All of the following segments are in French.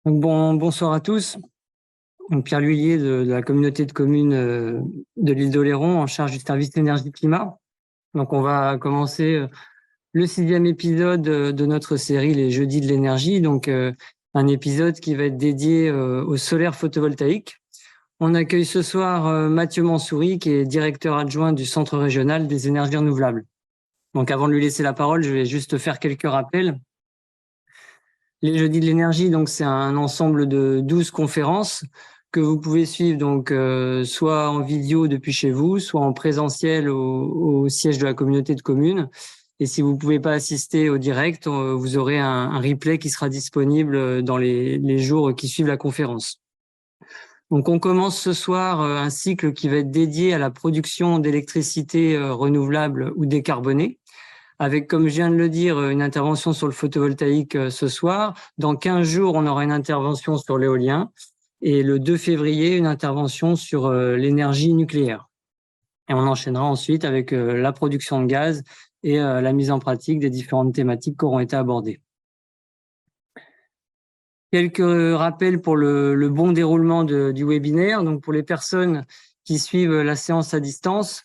Bonsoir à tous. Pierre L'Huillier de la communauté de communes de l'île d'Oléron en charge du service énergie-climat. Donc on va commencer le 6e épisode de notre série Les Jeudis de l'énergie, donc un épisode qui va être dédié au solaire photovoltaïque. On accueille ce soir Mathieu Mansouri, qui est directeur adjoint du Centre régional des énergies renouvelables. Donc avant de lui laisser la parole, je vais juste faire quelques rappels. Les Jeudis de l'énergie, donc c'est un ensemble de 12 conférences que vous pouvez suivre donc soit en vidéo depuis chez vous, soit en présentiel au siège de la communauté de communes. Et si vous pouvez pas assister au direct, vous aurez un replay qui sera disponible dans les jours qui suivent la conférence. Donc on commence ce soir un cycle qui va être dédié à la production d'électricité renouvelable ou décarbonée, avec, comme je viens de le dire, une intervention sur le photovoltaïque ce soir. Dans 15 jours, on aura une intervention sur l'éolien. Et le 2 février, une intervention sur l'énergie nucléaire. Et on enchaînera ensuite avec la production de gaz et la mise en pratique des différentes thématiques qui auront été abordées. Quelques rappels pour le bon déroulement du webinaire. Donc pour les personnes qui suivent la séance à distance,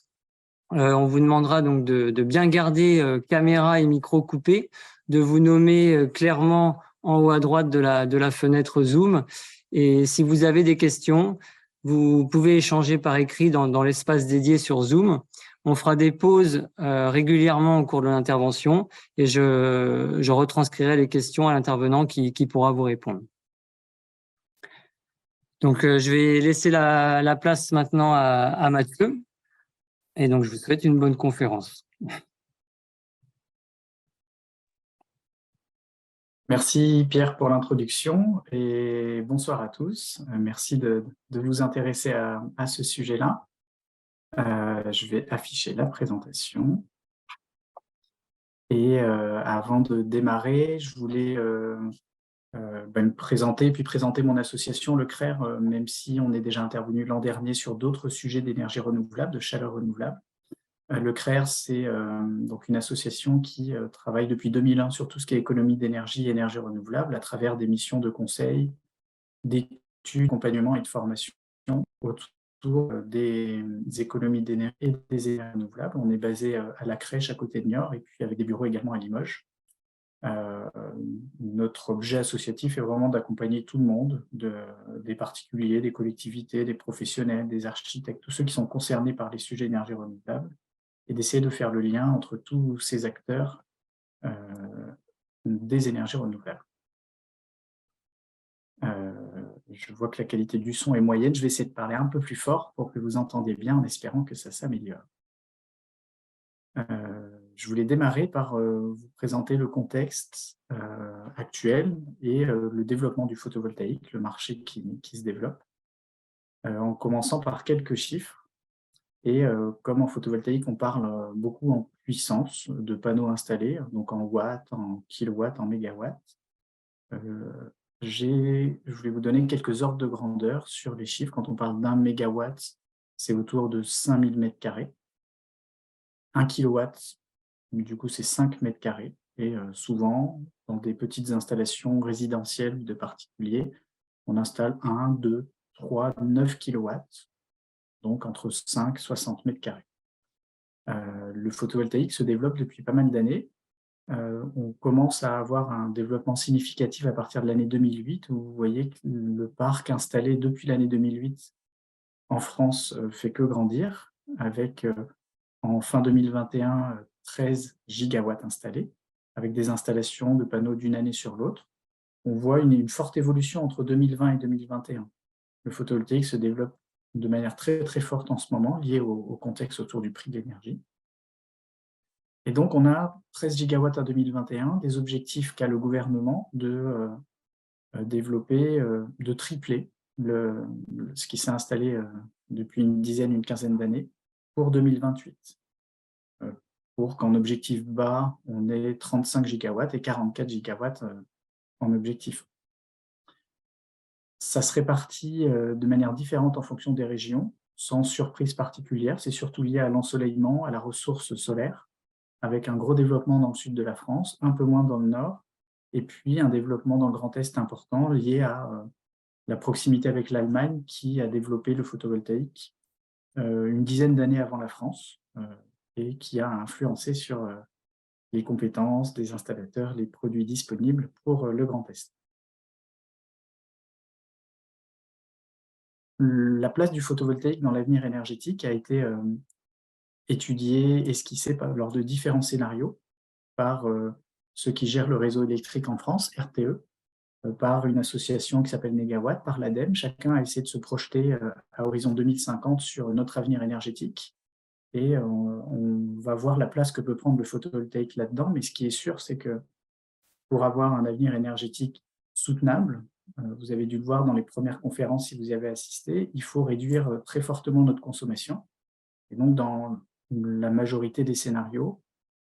on vous demandera donc de bien garder caméra et micro coupés, de vous nommer clairement en haut à droite de la fenêtre Zoom. Et si vous avez des questions, vous pouvez échanger par écrit dans l'espace dédié sur Zoom. On fera des pauses régulièrement au cours de l'intervention et je retranscrirai les questions à l'intervenant qui pourra vous répondre. Donc, je vais laisser la place maintenant à Mathieu. Et donc, je vous souhaite une bonne conférence. Merci Pierre pour l'introduction et bonsoir à tous. Merci de vous intéresser à ce sujet-là. Je vais afficher la présentation. Et avant de démarrer, je voulais me présenter puis présenter mon association, le CRER, même si on est déjà intervenu l'an dernier sur d'autres sujets d'énergie renouvelable, de chaleur renouvelable. Le CRER, c'est donc une association qui travaille depuis 2001 sur tout ce qui est économie d'énergie et énergie renouvelable à travers des missions de conseil, d'études, d'accompagnement et de formation autour des économies d'énergie et des énergies renouvelables. On est basé à la Crèche à côté de Niort et puis avec des bureaux également à Limoges. Notre objet associatif est vraiment d'accompagner tout le monde, des particuliers, des collectivités, des professionnels, des architectes, tous ceux qui sont concernés par les sujets d'énergie renouvelable, et d'essayer de faire le lien entre tous ces acteurs des énergies renouvelables. Je vois que la qualité du son est moyenne, je vais essayer de parler un peu plus fort pour que vous entendiez bien en espérant que ça s'améliore. Je voulais démarrer par vous présenter le contexte actuel et le développement du photovoltaïque, le marché qui se développe, en commençant par quelques chiffres. Et comme en photovoltaïque, on parle beaucoup en puissance de panneaux installés, donc en watts, en kilowatts, en mégawatts. Je voulais vous donner quelques ordres de grandeur sur les chiffres. Quand on parle d'un mégawatt, c'est autour de 5000 mètres carrés. 1 kilowatt, du coup, c'est 5 mètres carrés. Et souvent, dans des petites installations résidentielles de particuliers, on installe 1, 2, 3, 9 kilowatts, donc entre 5 et 60 mètres carrés. Le photovoltaïque se développe depuis pas mal d'années. On commence à avoir un développement significatif à partir de l'année 2008, où vous voyez que le parc installé depuis l'année 2008 en France fait que grandir, avec en fin 2021 13 gigawatts installés, avec des installations de panneaux d'une année sur l'autre. On voit une forte évolution entre 2020 et 2021. Le photovoltaïque se développe de manière très, très forte en ce moment, liée au contexte autour du prix de l'énergie. Et donc, on a 13 gigawatts en 2021, des objectifs qu'a le gouvernement de développer, de tripler ce qui s'est installé depuis une quinzaine d'années pour 2028. Pour qu'en objectif bas, on ait 35 gigawatts et 44 gigawatts en objectif. Ça se répartit de manière différente en fonction des régions, sans surprise particulière. C'est surtout lié à l'ensoleillement, à la ressource solaire, avec un gros développement dans le sud de la France, un peu moins dans le nord, et puis un développement dans le Grand Est important lié à la proximité avec l'Allemagne qui a développé le photovoltaïque une dizaine d'années avant la France et qui a influencé sur les compétences des installateurs, les produits disponibles pour le Grand Est. La place du photovoltaïque dans l'avenir énergétique a été étudiée, esquissée lors de différents scénarios par ceux qui gèrent le réseau électrique en France, RTE, par une association qui s'appelle Négawatt, par l'ADEME. Chacun a essayé de se projeter à horizon 2050 sur notre avenir énergétique. Et on va voir la place que peut prendre le photovoltaïque là-dedans. Mais ce qui est sûr, c'est que pour avoir un avenir énergétique soutenable, vous avez dû le voir dans les premières conférences si vous y avez assisté, il faut réduire très fortement notre consommation. Et donc, dans la majorité des scénarios,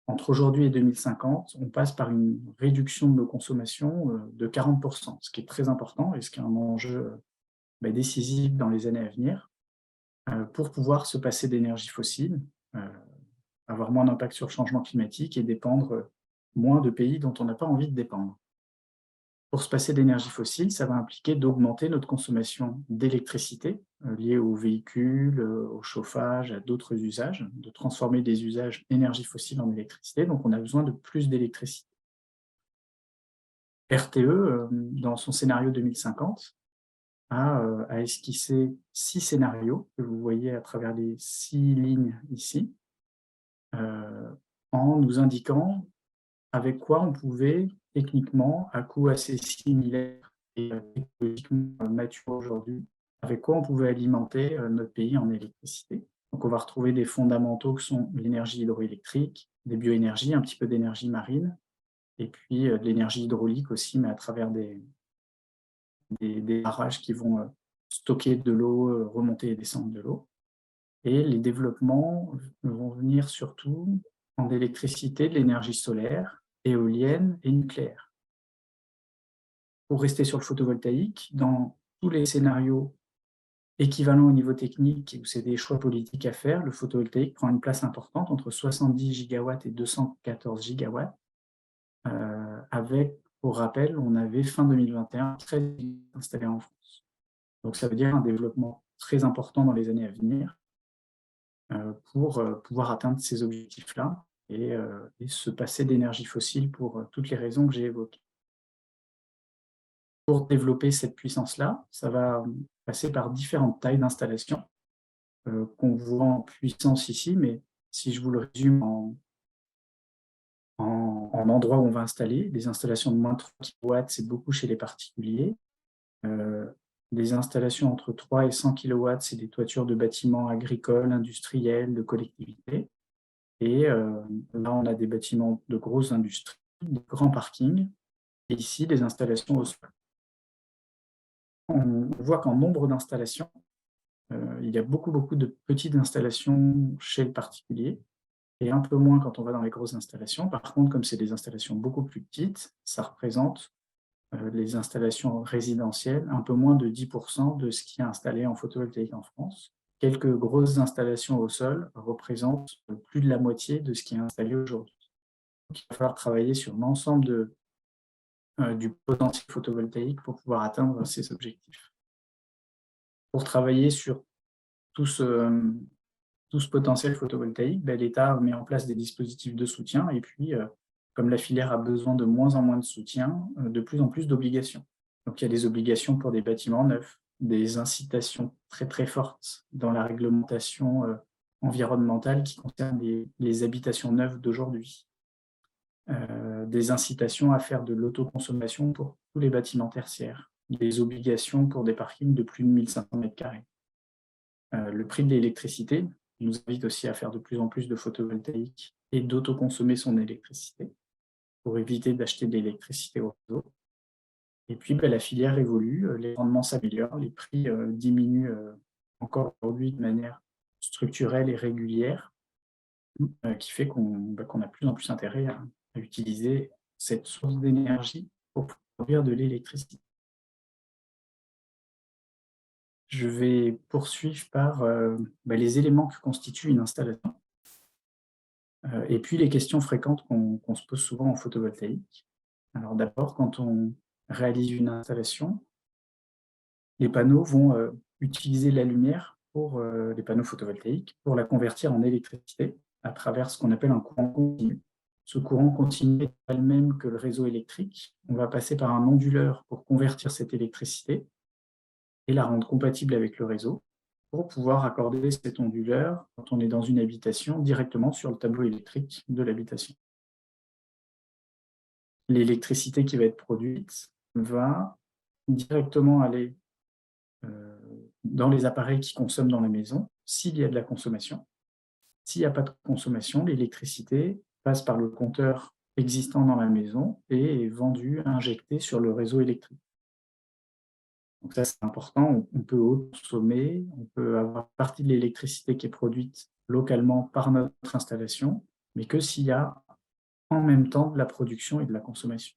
entre aujourd'hui et 2050, on passe par une réduction de nos consommations de 40%, ce qui est très important et ce qui est un enjeu décisif dans les années à venir, pour pouvoir se passer d'énergie fossile, avoir moins d'impact sur le changement climatique et dépendre moins de pays dont on n'a pas envie de dépendre. Pour se passer d'énergie fossile, ça va impliquer d'augmenter notre consommation d'électricité liée aux véhicules, au chauffage, à d'autres usages, de transformer des usages énergie fossile en électricité. Donc, on a besoin de plus d'électricité. RTE, dans son scénario 2050, a esquissé 6 scénarios que vous voyez à travers les 6 lignes ici, en nous indiquant avec quoi on pouvait, techniquement, à coût assez similaire et technologiquement mature aujourd'hui, avec quoi on pouvait alimenter notre pays en électricité. Donc on va retrouver des fondamentaux que sont l'énergie hydroélectrique, des bioénergies, un petit peu d'énergie marine, et puis de l'énergie hydraulique aussi, mais à travers des barrages qui vont stocker de l'eau, remonter et descendre de l'eau. Et les développements vont venir surtout en électricité, de l'énergie solaire, éolienne et nucléaire. Pour rester sur le photovoltaïque, dans tous les scénarios équivalents au niveau technique où c'est des choix politiques à faire, le photovoltaïque prend une place importante entre 70 gigawatts et 214 gigawatts, avec, pour rappel, on avait fin 2021 13 installés en France. Donc ça veut dire un développement très important dans les années à venir pour pouvoir atteindre ces objectifs-là et se passer d'énergie fossile pour toutes les raisons que j'ai évoquées. Pour développer cette puissance-là, ça va passer par différentes tailles d'installations qu'on voit en puissance ici, mais si je vous le résume en endroits où on va installer, des installations de moins de 3 kW, c'est beaucoup chez les particuliers. Des installations entre 3 et 100 kW, c'est des toitures de bâtiments agricoles, industriels, de collectivités. Et là, on a des bâtiments de grosses industries, des grands parkings, et ici, des installations au sol. On voit qu'en nombre d'installations, il y a beaucoup de petites installations chez le particulier, et un peu moins quand on va dans les grosses installations. Par contre, comme c'est des installations beaucoup plus petites, ça représente les installations résidentielles, un peu moins de 10% de ce qui est installé en photovoltaïque en France. Quelques grosses installations au sol représentent plus de la moitié de ce qui est installé aujourd'hui. Donc, il va falloir travailler sur l'ensemble du potentiel photovoltaïque pour pouvoir atteindre ces objectifs. Pour travailler sur tout ce potentiel photovoltaïque, l'État met en place des dispositifs de soutien et puis, comme la filière a besoin de moins en moins de soutien, de plus en plus d'obligations. Donc il y a des obligations pour des bâtiments neufs, des incitations très très fortes dans la réglementation environnementale qui concerne les habitations neuves d'aujourd'hui. Des incitations à faire de l'autoconsommation pour tous les bâtiments tertiaires, des obligations pour des parkings de plus de 1500 m². Le prix de l'électricité nous invite aussi à faire de plus en plus de photovoltaïque et d'autoconsommer son électricité pour éviter d'acheter de l'électricité au réseau. Et puis, la filière évolue, les rendements s'améliorent, les prix diminuent encore aujourd'hui de manière structurelle et régulière, qui fait qu'on a de plus en plus intérêt à utiliser cette source d'énergie pour produire de l'électricité. Je vais poursuivre par les éléments que constituent une installation et puis les questions fréquentes qu'on se pose souvent en photovoltaïque. Alors d'abord, quand on réalise une installation, les panneaux vont utiliser la lumière pour les panneaux photovoltaïques pour la convertir en électricité à travers ce qu'on appelle un courant continu. Ce courant continu est pas le même que le réseau électrique. On va passer par un onduleur pour convertir cette électricité et la rendre compatible avec le réseau pour pouvoir accorder cet onduleur quand on est dans une habitation directement sur le tableau électrique de l'habitation. L'électricité qui va être produite va directement aller dans les appareils qui consomment dans la maison, s'il y a de la consommation. S'il n'y a pas de consommation, l'électricité passe par le compteur existant dans la maison et est vendue, injectée sur le réseau électrique. Donc ça, c'est important, on peut consommer, on peut avoir une partie de l'électricité qui est produite localement par notre installation, mais que s'il y a en même temps de la production et de la consommation.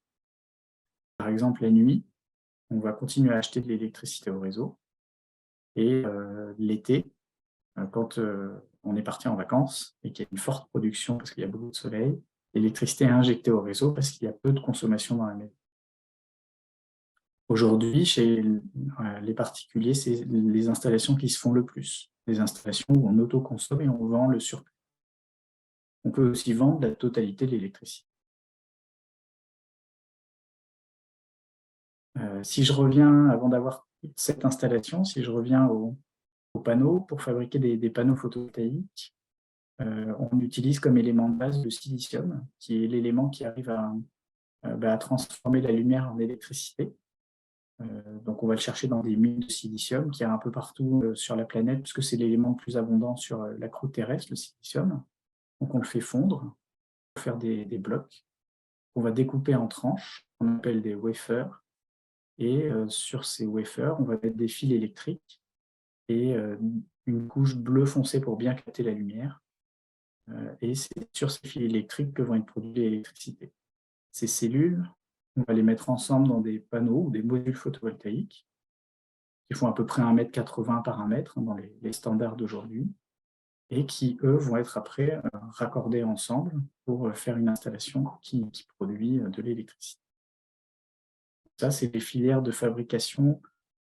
Par exemple, la nuit, on va continuer à acheter de l'électricité au réseau et l'été, quand on est parti en vacances et qu'il y a une forte production parce qu'il y a beaucoup de soleil, l'électricité est injectée au réseau parce qu'il y a peu de consommation dans la maison. Aujourd'hui, chez les particuliers, c'est les installations qui se font le plus. Les installations où on autoconsomme et on vend le surplus. On peut aussi vendre la totalité de l'électricité. Si je reviens, avant d'avoir toute cette installation, si je reviens aux panneaux, pour fabriquer des panneaux photovoltaïques, on utilise comme élément de base le silicium, qui est l'élément qui arrive à transformer la lumière en électricité. Donc on va le chercher dans des mines de silicium qu'il y a un peu partout sur la planète, puisque c'est l'élément le plus abondant sur la croûte terrestre, le silicium. Donc on le fait fondre pour faire des blocs qu'on va découper en tranches, qu'on appelle des wafers. Et sur ces wafers, on va mettre des fils électriques et une couche bleu foncé pour bien capter la lumière. Et c'est sur ces fils électriques que vont être produite l'électricité. Ces cellules, on va les mettre ensemble dans des panneaux ou des modules photovoltaïques qui font à peu près 1,80 m par 1 m dans les standards d'aujourd'hui et qui, eux, vont être après raccordés ensemble pour faire une installation qui produit de l'électricité. Ça, c'est les filières de fabrication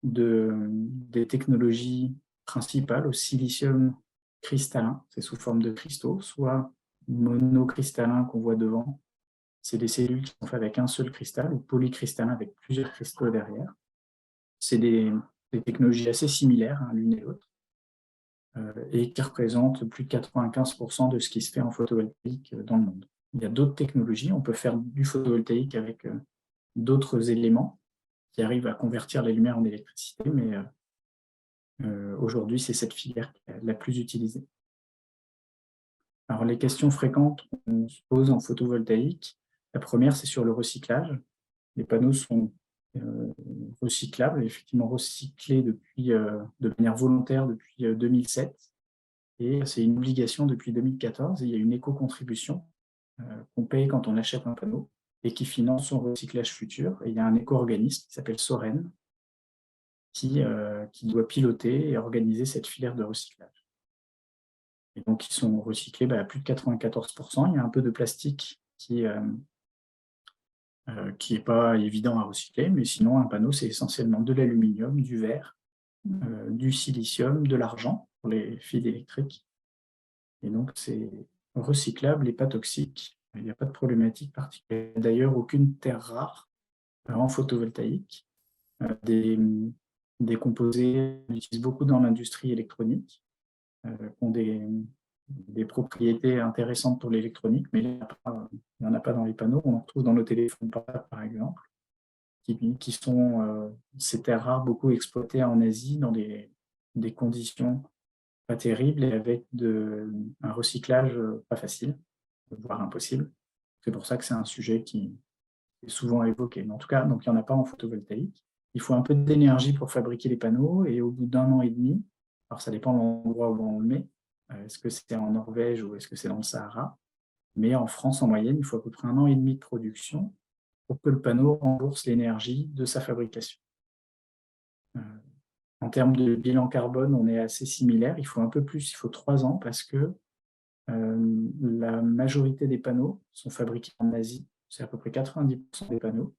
des technologies principales au silicium cristallin, c'est sous forme de cristaux, soit monocristallin qu'on voit devant, c'est des cellules qui sont faites avec un seul cristal, ou polycristallin avec plusieurs cristaux derrière. C'est des technologies assez similaires l'une et l'autre, et qui représentent plus de 95% de ce qui se fait en photovoltaïque dans le monde. Il y a d'autres technologies, on peut faire du photovoltaïque avec d'autres éléments qui arrivent à convertir la lumière en électricité, mais aujourd'hui, c'est cette filière qui est la plus utilisée. Alors, les questions fréquentes qu'on se pose en photovoltaïque, la première, c'est sur le recyclage. Les panneaux sont recyclables, effectivement recyclés de manière volontaire depuis 2007. Et c'est une obligation depuis 2014. Et il y a une éco-contribution qu'on paye quand on achète un panneau et qui finance son recyclage futur. Et il y a un éco-organisme qui s'appelle Soren qui doit piloter et organiser cette filière de recyclage. Et donc, ils sont recyclés à plus de 94%. Il y a un peu de plastique qui n'est pas évident à recycler, mais sinon, un panneau, c'est essentiellement de l'aluminium, du verre, du silicium, de l'argent pour les fils électriques. Et donc, c'est recyclable et pas toxique. Il n'y a pas de problématique particulière. D'ailleurs, aucune terre rare en photovoltaïque. Des composés qu'on utilise beaucoup dans l'industrie électronique, qui ont des propriétés intéressantes pour l'électronique, mais il n'y en a pas dans les panneaux. On en retrouve dans nos téléphones portables, par exemple, qui sont ces terres rares beaucoup exploitées en Asie dans des conditions pas terribles et avec un recyclage pas facile, voire impossible. C'est pour ça que c'est un sujet qui est souvent évoqué. Mais en tout cas, donc, il n'y en a pas en photovoltaïque. Il faut un peu d'énergie pour fabriquer les panneaux et au bout d'1 an et demi, alors ça dépend de l'endroit où on le met, est-ce que c'est en Norvège ou est-ce que c'est dans le Sahara, mais en France, en moyenne, il faut à peu près 1 an et demi de production pour que le panneau rembourse l'énergie de sa fabrication. En termes de bilan carbone, on est assez similaire. Il faut un peu plus, il faut 3 ans parce que la majorité des panneaux sont fabriqués en Asie c'est à peu près 90% des panneaux,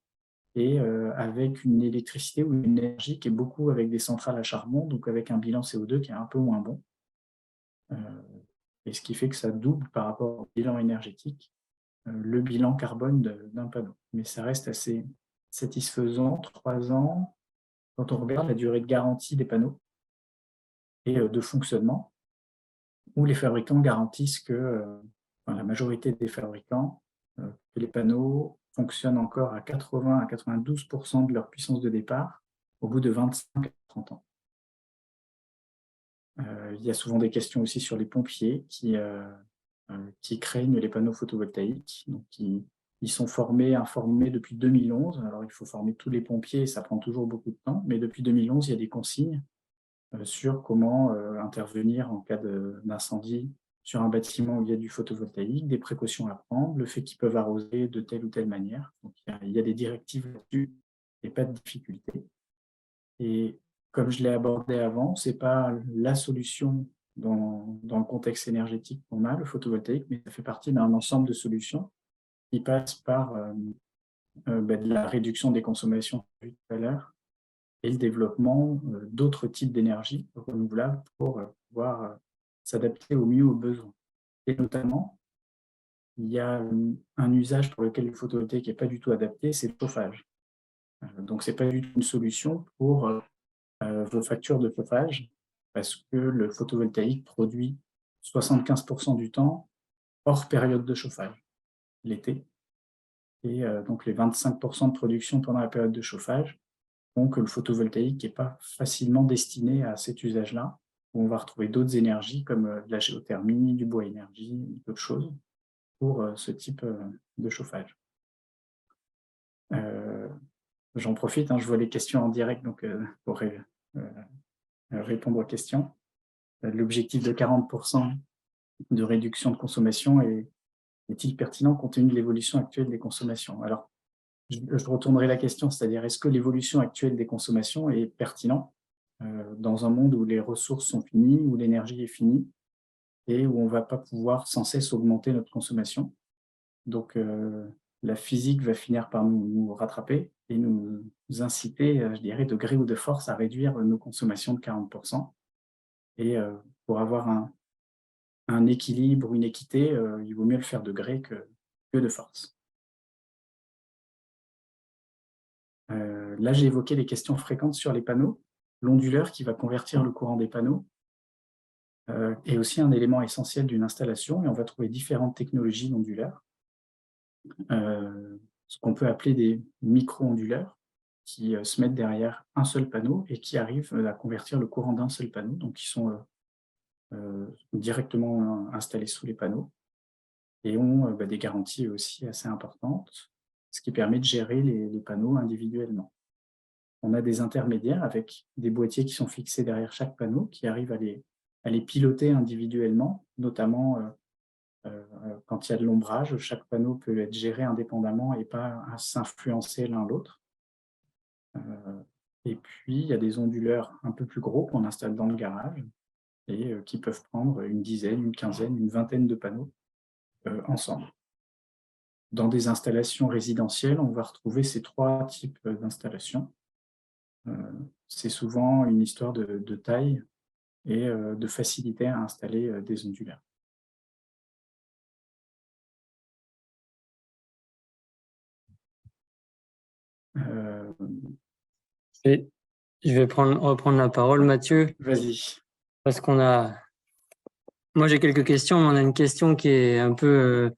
et avec une électricité ou une énergie qui est beaucoup avec des centrales à charbon, donc avec un bilan CO2 qui est un peu moins bon. Et ce qui fait que ça double par rapport au bilan énergétique, le bilan carbone d'un panneau. Mais ça reste assez satisfaisant, 3 ans, quand on regarde la durée de garantie des panneaux et de fonctionnement, où les fabricants garantissent que, enfin, la majorité des fabricants, que les panneaux fonctionnent encore à 80 à 92% de leur puissance de départ au bout de 25 à 30 ans. Il y a souvent des questions aussi sur les pompiers qui craignent les panneaux photovoltaïques. Donc, ils sont informés depuis 2011. Alors, il faut former tous les pompiers, ça prend toujours beaucoup de temps, mais depuis 2011, il y a des consignes sur comment intervenir en cas d'incendie sur un bâtiment où il y a du photovoltaïque, des précautions à prendre, le fait qu'ils peuvent arroser de telle ou telle manière. Donc, il y a des directives là-dessus et pas de difficulté. Et comme je l'ai abordé avant, ce n'est pas la solution dans le contexte énergétique qu'on a, le photovoltaïque, mais ça fait partie d'un ensemble de solutions qui passent par de la réduction des consommations tout à l'heure et le développement d'autres types d'énergie renouvelables pour pouvoir s'adapter au mieux aux besoins. Et notamment, il y a un usage pour lequel le photovoltaïque n'est pas du tout adapté, c'est le chauffage. Donc, ce n'est pas du tout une solution pour vos factures de chauffage, parce que le photovoltaïque produit 75% du temps hors période de chauffage, l'été. Et donc les 25% de production pendant la période de chauffage font que le photovoltaïque n'est pas facilement destiné à cet usage-là, où on va retrouver d'autres énergies comme de la géothermie, du bois énergie, d'autres choses pour ce type de chauffage. J'en profite, je vois les questions en direct donc, pour répondre aux questions. L'objectif de 40% de réduction de consommation est-il pertinent compte tenu de l'évolution actuelle des consommations? Alors, je retournerai la question, c'est-à-dire est-ce que l'évolution actuelle des consommations est pertinente dans un monde où les ressources sont finies, où l'énergie est finie et où on ne va pas pouvoir sans cesse augmenter notre consommation? Donc, la physique va finir par nous rattraper et nous inciter, je dirais, de gré ou de force à réduire nos consommations de 40%. Et pour avoir un équilibre, une équité, il vaut mieux le faire de gré que de force. Là, j'ai évoqué les questions fréquentes sur les panneaux. L'onduleur qui va convertir le courant des panneaux est aussi un élément essentiel d'une installation et on va trouver différentes technologies d'onduleurs. Ce qu'on peut appeler des micro-onduleurs qui se mettent derrière un seul panneau et qui arrivent à convertir le courant d'un seul panneau, donc qui sont directement installés sous les panneaux et ont des garanties aussi assez importantes, ce qui permet de gérer les panneaux individuellement. On a des intermédiaires avec des boîtiers qui sont fixés derrière chaque panneau, qui arrivent à les piloter individuellement, notamment quand il y a de l'ombrage, chaque panneau peut être géré indépendamment et pas s'influencer l'un l'autre. Et puis, il y a des onduleurs un peu plus gros qu'on installe dans le garage et qui peuvent prendre une dizaine, une quinzaine, une vingtaine de panneaux ensemble. Dans des installations résidentielles, on va retrouver ces 3 types d'installations. C'est souvent une histoire de taille et de facilité à installer des onduleurs. Je vais reprendre la parole, Mathieu. Vas-y. Parce moi j'ai quelques questions, mais on a une question qui est un peu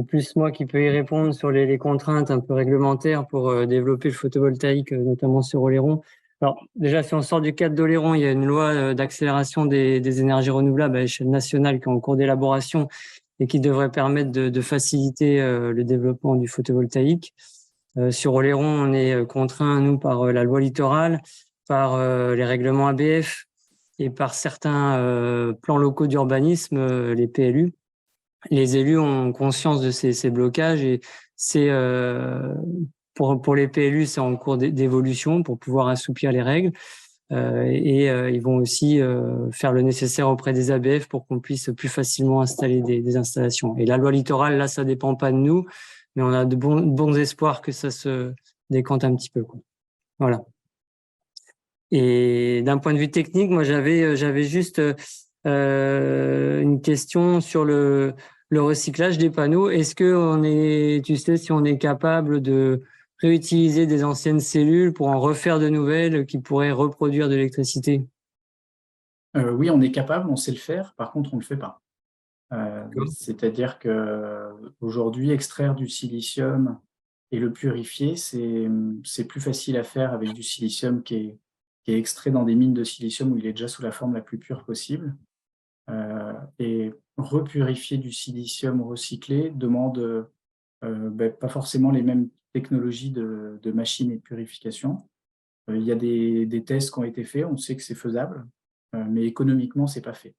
plus moi qui peux y répondre sur les contraintes un peu réglementaires pour développer le photovoltaïque, notamment sur Oléron. Alors déjà, si on sort du cadre d'Oléron, il y a une loi d'accélération des énergies renouvelables à l'échelle nationale qui est en cours d'élaboration et qui devrait permettre de faciliter le développement du photovoltaïque. Sur Oléron, on est contraint, nous, par la loi littorale, par les règlements ABF et par certains plans locaux d'urbanisme, les PLU. Les élus ont conscience de ces blocages et c'est pour les PLU, c'est en cours d'évolution pour pouvoir assouplir les règles. Ils vont aussi faire le nécessaire auprès des ABF pour qu'on puisse plus facilement installer des installations. Et la loi littorale, là, ça dépend pas de nous. mais on a de bons espoirs que ça se décante un petit peu, quoi. Voilà. Et d'un point de vue technique, moi j'avais juste une question sur le recyclage des panneaux. Est-ce que tu sais si on est capable de réutiliser des anciennes cellules pour en refaire de nouvelles qui pourraient reproduire de l'électricité? Oui, on est capable, on sait le faire, par contre, on ne le fait pas. D'accord. C'est-à-dire qu'aujourd'hui, extraire du silicium et le purifier, c'est plus facile à faire avec du silicium qui est extrait dans des mines de silicium où il est déjà sous la forme la plus pure possible. Et repurifier du silicium recyclé demande pas forcément les mêmes technologies de machines et de purification. Il y a des tests qui ont été faits, on sait que c'est faisable, mais économiquement, c'est pas fait.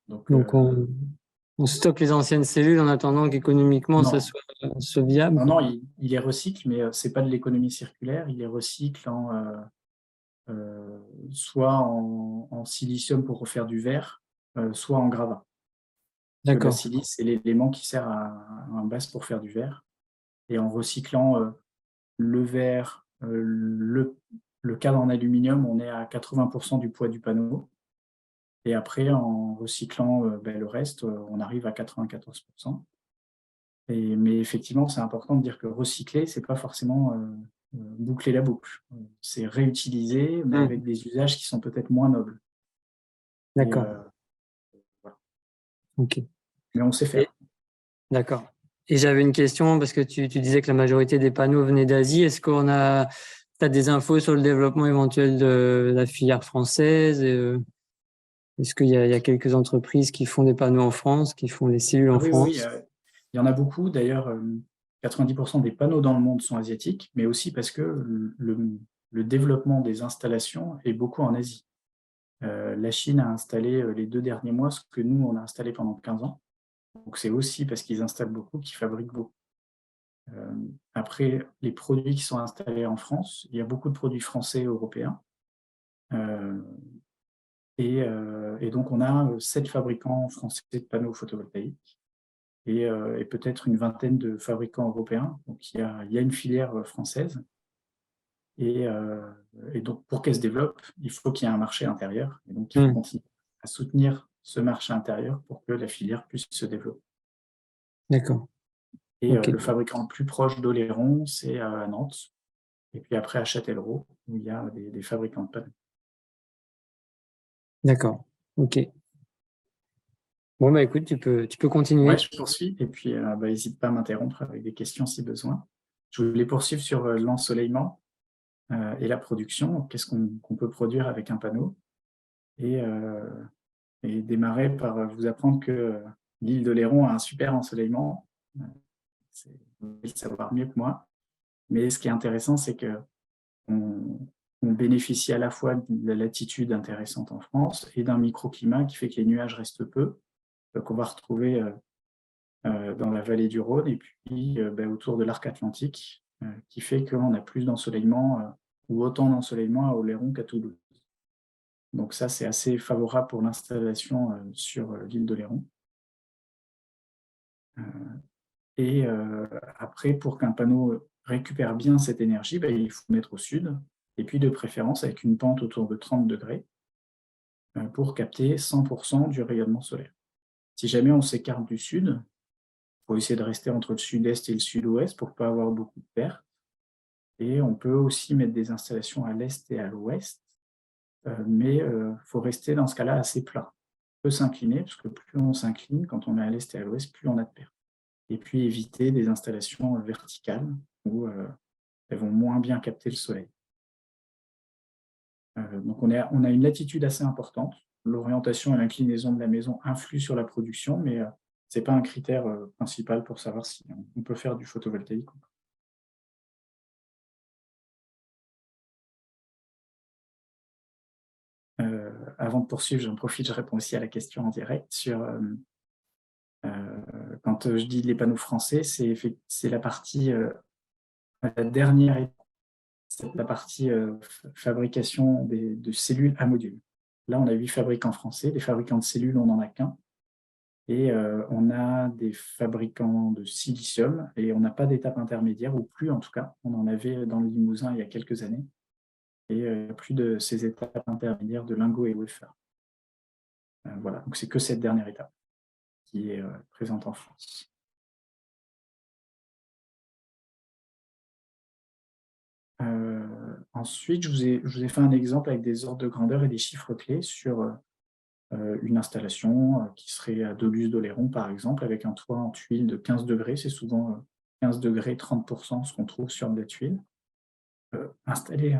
Donc, Donc on stocke les anciennes cellules en attendant qu'économiquement ça non, soit viable. non, il les recycle, mais c'est pas de l'économie circulaire. Il les recycle soit en silicium pour refaire du verre, soit en gravat. Parce que la D'accord. silice, c'est l'élément qui sert à un base pour faire du verre. Et en recyclant le verre, le cadre en aluminium, on est à 80% du poids du panneau. Et après, en recyclant le reste, on arrive à 94%. Mais effectivement, c'est important de dire que recycler, c'est pas forcément boucler la boucle. C'est réutiliser, mais avec des usages qui sont peut-être moins nobles. Et, D'accord. voilà. Ok. Mais on sait Et, faire. d'accord. Et j'avais une question parce que tu disais que la majorité des panneaux venaient d'Asie. Est-ce t'as des infos sur le développement éventuel de la filière française? Est-ce qu'il y a quelques entreprises qui font des panneaux en France, qui font les cellules Ah en oui, oui, France? il y en a beaucoup. D'ailleurs, 90% des panneaux dans le monde sont asiatiques, mais aussi parce que le développement des installations est beaucoup en Asie. La Chine a installé les 2 derniers mois ce que nous, on a installé pendant 15 ans. Donc c'est aussi parce qu'ils installent beaucoup qu'ils fabriquent beaucoup. Après, les produits qui sont installés en France, il y a beaucoup de produits français et européens. Euh, et donc, on a 7 fabricants français de panneaux photovoltaïques et peut-être une vingtaine de fabricants européens. Donc, il y a une filière française. Et, euh, et donc, pour qu'elle se développe, il faut qu'il y ait un marché intérieur. Et donc, il faut continuer à soutenir ce marché intérieur pour que la filière puisse se développer. D'accord. Et Ok. le fabricant le plus proche d'Oléron, c'est à Nantes. Et puis après, à Châtellerault, où il y a des fabricants de panneaux. D'accord. Ok. Bon, bah, écoute, tu peux Ouais, continuer. je poursuis. Et puis, n'hésite pas à m'interrompre avec des questions si besoin. Je voulais poursuivre sur l'ensoleillement et la production. Qu'est-ce qu'on peut produire avec un panneau et, euh, et démarrer par vous apprendre que l'île d'Oléron a un super ensoleillement. Euh, Vous devez le savoir mieux que moi. Mais ce qui est intéressant, c'est que on bénéficie à la fois de la latitude intéressante en France et d'un microclimat qui fait que les nuages restent peu, qu'on va retrouver dans la vallée du Rhône et puis autour de l'arc atlantique, qui fait qu'on a plus d'ensoleillement ou autant d'ensoleillement à Oléron qu'à Toulouse. Donc ça, c'est assez favorable pour l'installation sur l'île d'Oléron. Et après, pour qu'un panneau récupère bien cette énergie, il faut mettre au sud, et puis de préférence avec une pente autour de 30 degrés pour capter 100% du rayonnement solaire. Si jamais on s'écarte du sud, il faut essayer de rester entre le sud-est et le sud-ouest pour ne pas avoir beaucoup de pertes. Et on peut aussi mettre des installations à l'est et à l'ouest, mais il faut rester dans ce cas-là assez plat. On peut s'incliner, parce que plus on s'incline, quand on est à l'est et à l'ouest, plus on a de pertes. Et puis éviter des installations verticales où elles vont moins bien capter le soleil. Donc on a une latitude assez importante. L'orientation et l'inclinaison de la maison influent sur la production, mais ce n'est pas un critère principal pour savoir si on peut faire du photovoltaïque ou pas. Avant de poursuivre, j'en profite, je réponds aussi à la question en direct sur quand je dis les panneaux français, c'est la partie, la dernière étape, c'est la partie fabrication de cellules à modules. Là, on a 8 fabricants français, les fabricants de cellules, on n'en a qu'un. Et on a des fabricants de silicium et on n'a pas d'étape intermédiaire, ou plus en tout cas. On en avait dans le Limousin il y a quelques années. Et plus de ces étapes intermédiaires de lingots et wafer. Voilà, donc c'est que cette dernière étape qui est présente en France. Ensuite, je vous ai fait un exemple avec des ordres de grandeur et des chiffres clés sur une installation qui serait à Doluce-d'Oléron, par exemple, avec un toit en tuile de 15 degrés. C'est souvent 15 degrés, 30% ce qu'on trouve sur de la tuile. Installer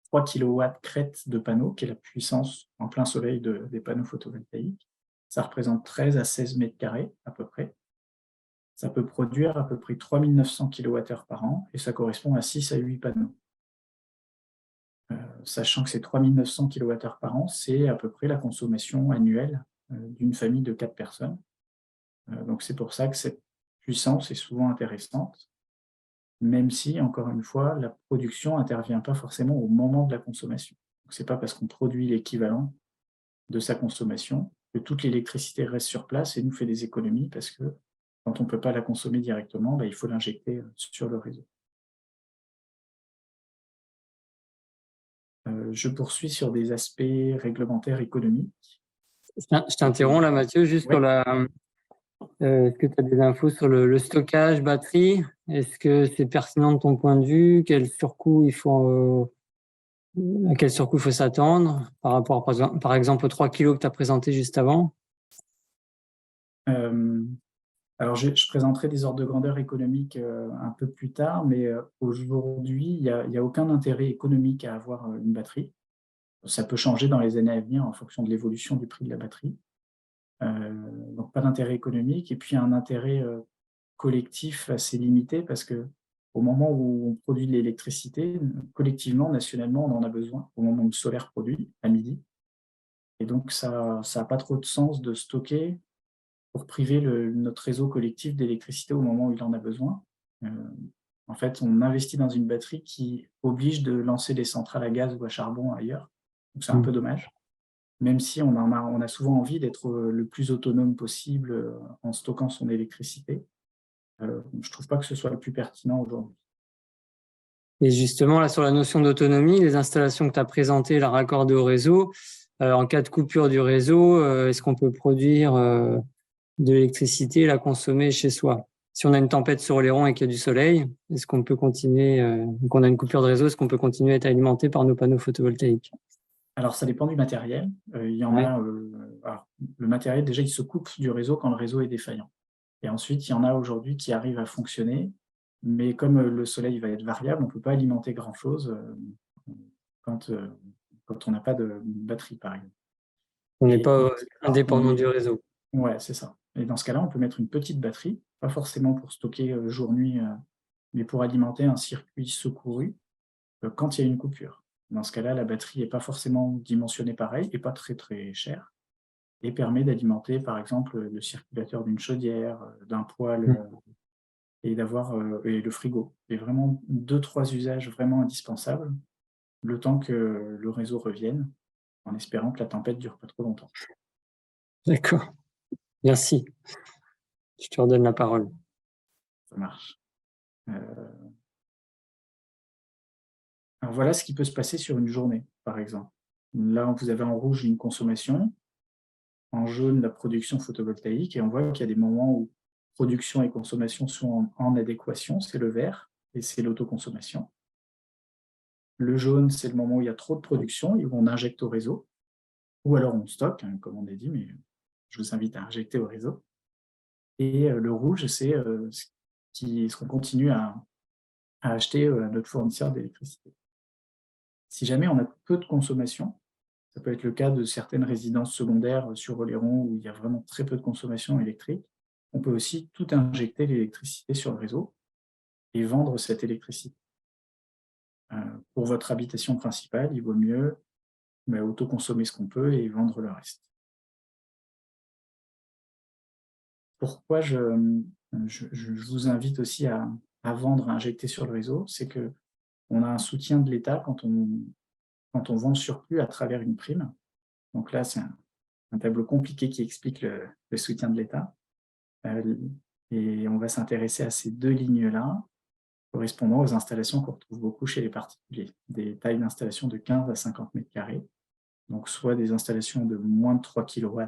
3 kW crête de panneaux, qui est la puissance en plein soleil des panneaux photovoltaïques. Ça représente 13 à 16 mètres carrés à peu près. Ça peut produire à peu près 3900 kWh par an et ça correspond à 6 à 8 panneaux. Sachant que ces 3900 kWh par an, c'est à peu près la consommation annuelle d'une famille de 4 personnes. Donc c'est pour ça que cette puissance est souvent intéressante, même si, encore une fois, la production n'intervient pas forcément au moment de la consommation. Ce n'est pas parce qu'on produit l'équivalent de sa consommation que toute l'électricité reste sur place et nous fait des économies, parce que quand on ne peut pas la consommer directement, il faut l'injecter sur le réseau. Je poursuis sur des aspects réglementaires économiques. Je t'interromps là, Mathieu, juste Ouais. sur est-ce que tu as des infos sur le stockage batterie? Est-ce que c'est pertinent de ton point de vue? À quel surcoût il faut s'attendre par rapport, par exemple, aux 3 kilos que tu as présenté juste avant? Alors, je présenterai des ordres de grandeur économiques un peu plus tard, mais aujourd'hui, il n'y a aucun intérêt économique à avoir une batterie. Ça peut changer dans les années à venir en fonction de l'évolution du prix de la batterie. Donc, pas d'intérêt économique, et puis un intérêt collectif assez limité, parce que au moment où on produit de l'électricité, collectivement, nationalement, on en a besoin, au moment où le solaire produit, à midi. Et donc, ça n'a pas trop de sens de stocker pour priver notre réseau collectif d'électricité au moment où il en a besoin. En fait, on investit dans une batterie qui oblige de lancer des centrales à gaz ou à charbon ailleurs. Donc, c'est un peu dommage. Même si on a souvent envie d'être le plus autonome possible en stockant son électricité. Je ne trouve pas que ce soit le plus pertinent aujourd'hui. Et justement, là, sur la notion d'autonomie, les installations que tu as présentées, la raccorder au réseau, en cas de coupure du réseau, est-ce qu'on peut produire de l'électricité et la consommer chez soi? Si on a une tempête sur Oléron et qu'il y a du soleil, est-ce qu'on peut continuer, qu'on a une coupure de réseau, est-ce qu'on peut continuer à être alimenté par nos panneaux photovoltaïques? Alors, ça dépend du matériel. Il y en a. Alors, le matériel, déjà, il se coupe du réseau quand le réseau est défaillant. Et ensuite, il y en a aujourd'hui qui arrivent à fonctionner, mais comme le soleil va être variable, on ne peut pas alimenter grand-chose quand on n'a pas de batterie, par exemple. On n'est Et dans pas ce cas-là, indépendant du réseau. ouais, c'est ça. Et dans ce cas-là, on peut mettre une petite batterie, pas forcément pour stocker jour-nuit, mais pour alimenter un circuit secouru quand il y a une coupure. Dans ce cas-là, la batterie n'est pas forcément dimensionnée pareil et pas très très chère, et permet d'alimenter, par exemple, le circulateur d'une chaudière, d'un poêle, et d'avoir et le frigo. Et vraiment 2-3 usages vraiment indispensables, le temps que le réseau revienne, en espérant que la tempête dure pas trop longtemps. D'accord. Merci. Je te redonne la parole. Ça marche. Alors voilà ce qui peut se passer sur une journée, par exemple. Là, vous avez en rouge une consommation, en jaune la production photovoltaïque, et on voit qu'il y a des moments où production et consommation sont en adéquation, c'est le vert, et c'est l'autoconsommation. Le jaune, c'est le moment où il y a trop de production et où on injecte au réseau, ou alors on stocke, hein, comme on a dit, mais je vous invite à injecter au réseau. Et le rouge, c'est ce qu'on continue à acheter à notre fournisseur d'électricité. Si jamais on a peu de consommation, ça peut être le cas de certaines résidences secondaires sur Oléron où il y a vraiment très peu de consommation électrique, on peut aussi tout injecter l'électricité sur le réseau et vendre cette électricité. Pour votre habitation principale, il vaut mieux autoconsommer ce qu'on peut et vendre le reste. Pourquoi je vous invite aussi à vendre, à injecter sur le réseau, c'est qu'on a un soutien de l'État quand on vend le surplus à travers une prime. Donc là, c'est un tableau compliqué qui explique le soutien de l'État. Et on va s'intéresser à ces deux lignes-là, correspondant aux installations qu'on retrouve beaucoup chez les particuliers, des tailles d'installation de 15 à 50 mètres carrés, donc soit des installations de moins de 3 kW,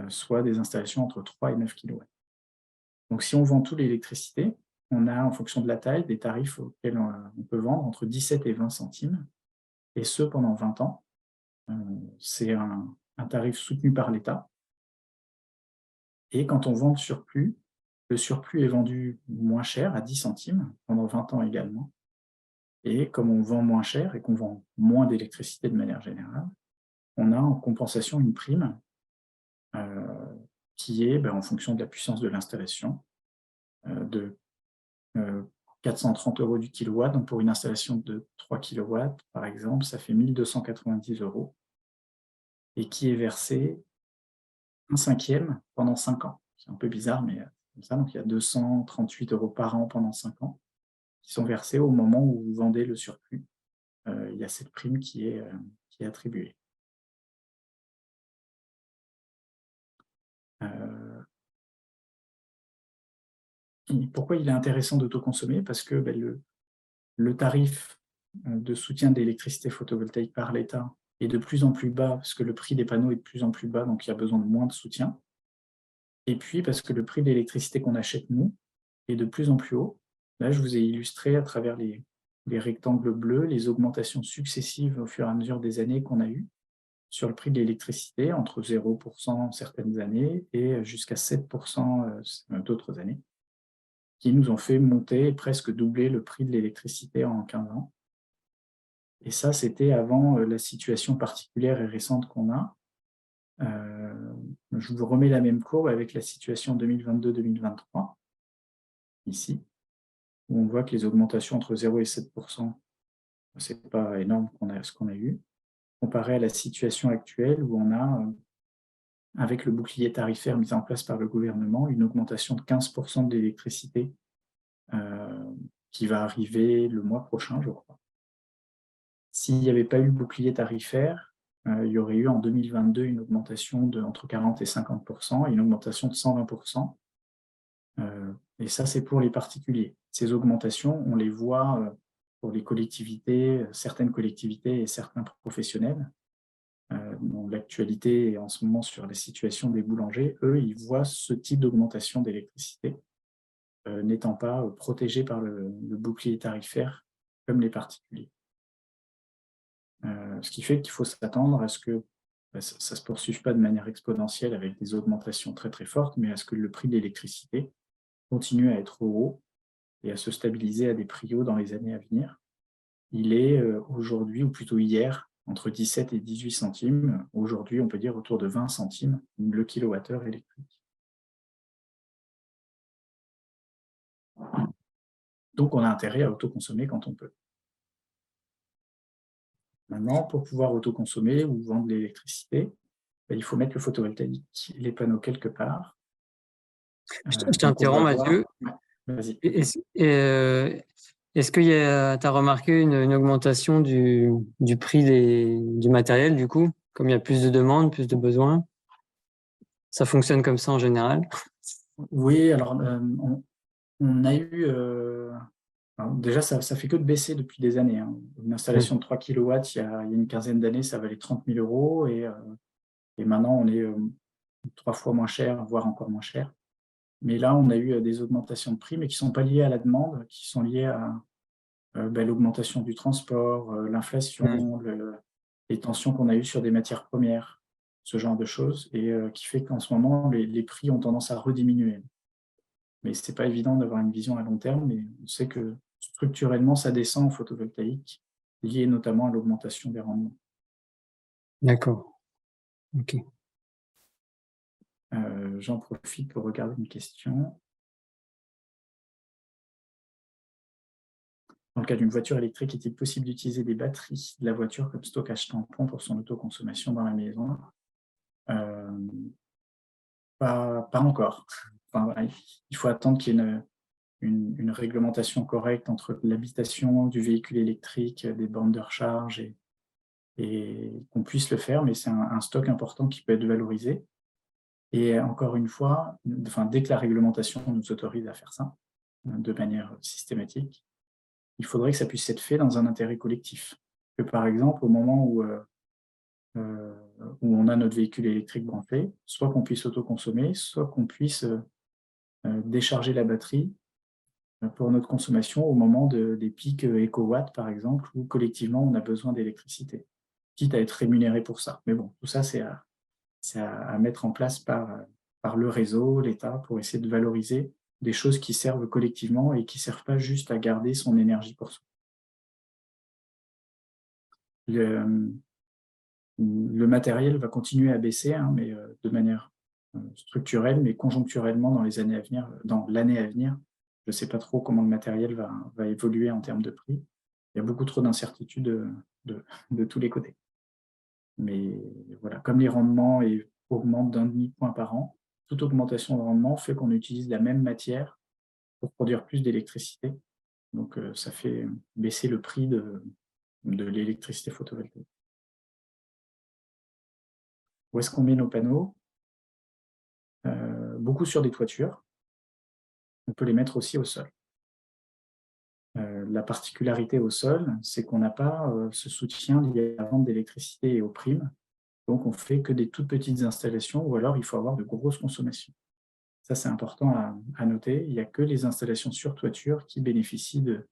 soit des installations entre 3 et 9 kW. Donc si on vend toute l'électricité, on a, en fonction de la taille, des tarifs auxquels on peut vendre entre 17 et 20 centimes, et ce pendant 20 ans. C'est un tarif soutenu par l'État. Et quand on vend le surplus est vendu moins cher, à 10 centimes, pendant 20 ans également. Et comme on vend moins cher et qu'on vend moins d'électricité de manière générale, on a en compensation une prime qui est, en fonction de la puissance de l'installation, de 430 € du kilowatt. Donc pour une installation de 3 kW, par exemple, ça fait 1 290 € et qui est versé 1/5 pendant 5 ans. C'est un peu bizarre, mais comme ça. Donc il y a 238 € par an pendant 5 ans qui sont versés au moment où vous vendez le surplus. Il y a cette prime qui est attribuée. Et pourquoi il est intéressant d'autoconsommer? Parce que le tarif de soutien d'électricité photovoltaïque par l'État est de plus en plus bas, parce que le prix des panneaux est de plus en plus bas, donc il y a besoin de moins de soutien. Et puis parce que le prix de l'électricité qu'on achète, nous, est de plus en plus haut. Là, je vous ai illustré à travers les rectangles bleus les augmentations successives au fur et à mesure des années qu'on a eues sur le prix de l'électricité, entre 0% certaines années et jusqu'à 7% d'autres années, qui nous ont fait monter et presque doubler le prix de l'électricité en 15 ans. Et ça, c'était avant la situation particulière et récente qu'on a. Je vous remets la même courbe avec la situation 2022-2023, ici, où on voit que les augmentations entre 0 et 7%, ce n'est pas énorme ce qu'on a eu, comparé à la situation actuelle où on a, avec le bouclier tarifaire mis en place par le gouvernement, une augmentation de 15% de l'électricité qui va arriver le mois prochain, je crois. S'il n'y avait pas eu le bouclier tarifaire, il y aurait eu en 2022 une augmentation de entre 40 et 50%, et une augmentation de 120%. Et ça, c'est pour les particuliers. Ces augmentations, on les voit pour les collectivités, certaines collectivités et certains professionnels. Dans l'actualité et en ce moment sur la situation des boulangers, eux, ils voient ce type d'augmentation d'électricité n'étant pas protégés par le bouclier tarifaire comme les particuliers. Ce qui fait qu'il faut s'attendre à ce que ça ne se poursuive pas de manière exponentielle avec des augmentations très très fortes, mais à ce que le prix de l'électricité continue à être haut et à se stabiliser à des prix hauts dans les années à venir. Il est aujourd'hui, ou plutôt hier, entre 17 et 18 centimes. Aujourd'hui, on peut dire autour de 20 centimes le kilowattheure électrique. Donc, on a intérêt à autoconsommer quand on peut. Maintenant, pour pouvoir autoconsommer ou vendre l'électricité, il faut mettre le photovoltaïque, les panneaux quelque part. Je t'interromps, Mathieu. Vas-y. Est-ce que tu as remarqué une augmentation du prix du matériel, du coup, comme il y a plus de demandes, plus de besoins? Ça fonctionne comme ça en général? Oui, alors on a eu... alors déjà, ça fait que de baisser depuis des années. Hein. Une installation de 3 kW, il y a une quinzaine d'années, ça valait 30 000 €, et maintenant, on est 3 fois moins cher, voire encore moins cher. Mais là, on a eu des augmentations de prix, mais qui ne sont pas liées à la demande, qui sont liées à l'augmentation du transport, l'inflation, les tensions qu'on a eues sur des matières premières, ce genre de choses, et qui fait qu'en ce moment, les prix ont tendance à rediminuer. Mais ce n'est pas évident d'avoir une vision à long terme, mais on sait que structurellement, ça descend en photovoltaïque, lié notamment à l'augmentation des rendements. D'accord. Ok. J'en profite pour regarder une question. Dans le cas d'une voiture électrique, est-il possible d'utiliser des batteries de la voiture comme stockage tampon pour son autoconsommation dans la maison? Pas encore. Enfin, voilà, il faut attendre qu'il y ait une réglementation correcte entre l'habitation du véhicule électrique, des bornes de recharge et qu'on puisse le faire, mais c'est un stock important qui peut être valorisé. Et encore une fois, dès que la réglementation nous autorise à faire ça, de manière systématique, il faudrait que ça puisse être fait dans un intérêt collectif. Que par exemple, au moment où on a notre véhicule électrique branché, soit qu'on puisse autoconsommer, soit qu'on puisse décharger la batterie pour notre consommation au moment des pics éco-watts, par exemple, où collectivement on a besoin d'électricité, quitte à être rémunéré pour ça. Mais bon, tout ça, c'est à mettre en place par le réseau, l'État, pour essayer de valoriser des choses qui servent collectivement et qui ne servent pas juste à garder son énergie pour soi. Le matériel va continuer à baisser, hein, mais de manière structurelle, mais conjoncturellement dans l'année à venir. Je ne sais pas trop comment le matériel va évoluer en termes de prix. Il y a beaucoup trop d'incertitudes de tous les côtés. Mais voilà, comme les rendements augmentent d'1,5 point par an, toute augmentation de rendement fait qu'on utilise la même matière pour produire plus d'électricité. Donc ça fait baisser le prix de l'électricité photovoltaïque. Où est-ce qu'on met nos panneaux? Beaucoup sur des toitures. On peut les mettre aussi au sol. La particularité au sol, c'est qu'on n'a pas ce soutien lié à la vente d'électricité et aux primes. Donc, on fait que des toutes petites installations ou alors il faut avoir de grosses consommations. Ça, c'est important à noter. Il n'y a que les installations sur toiture qui bénéficient de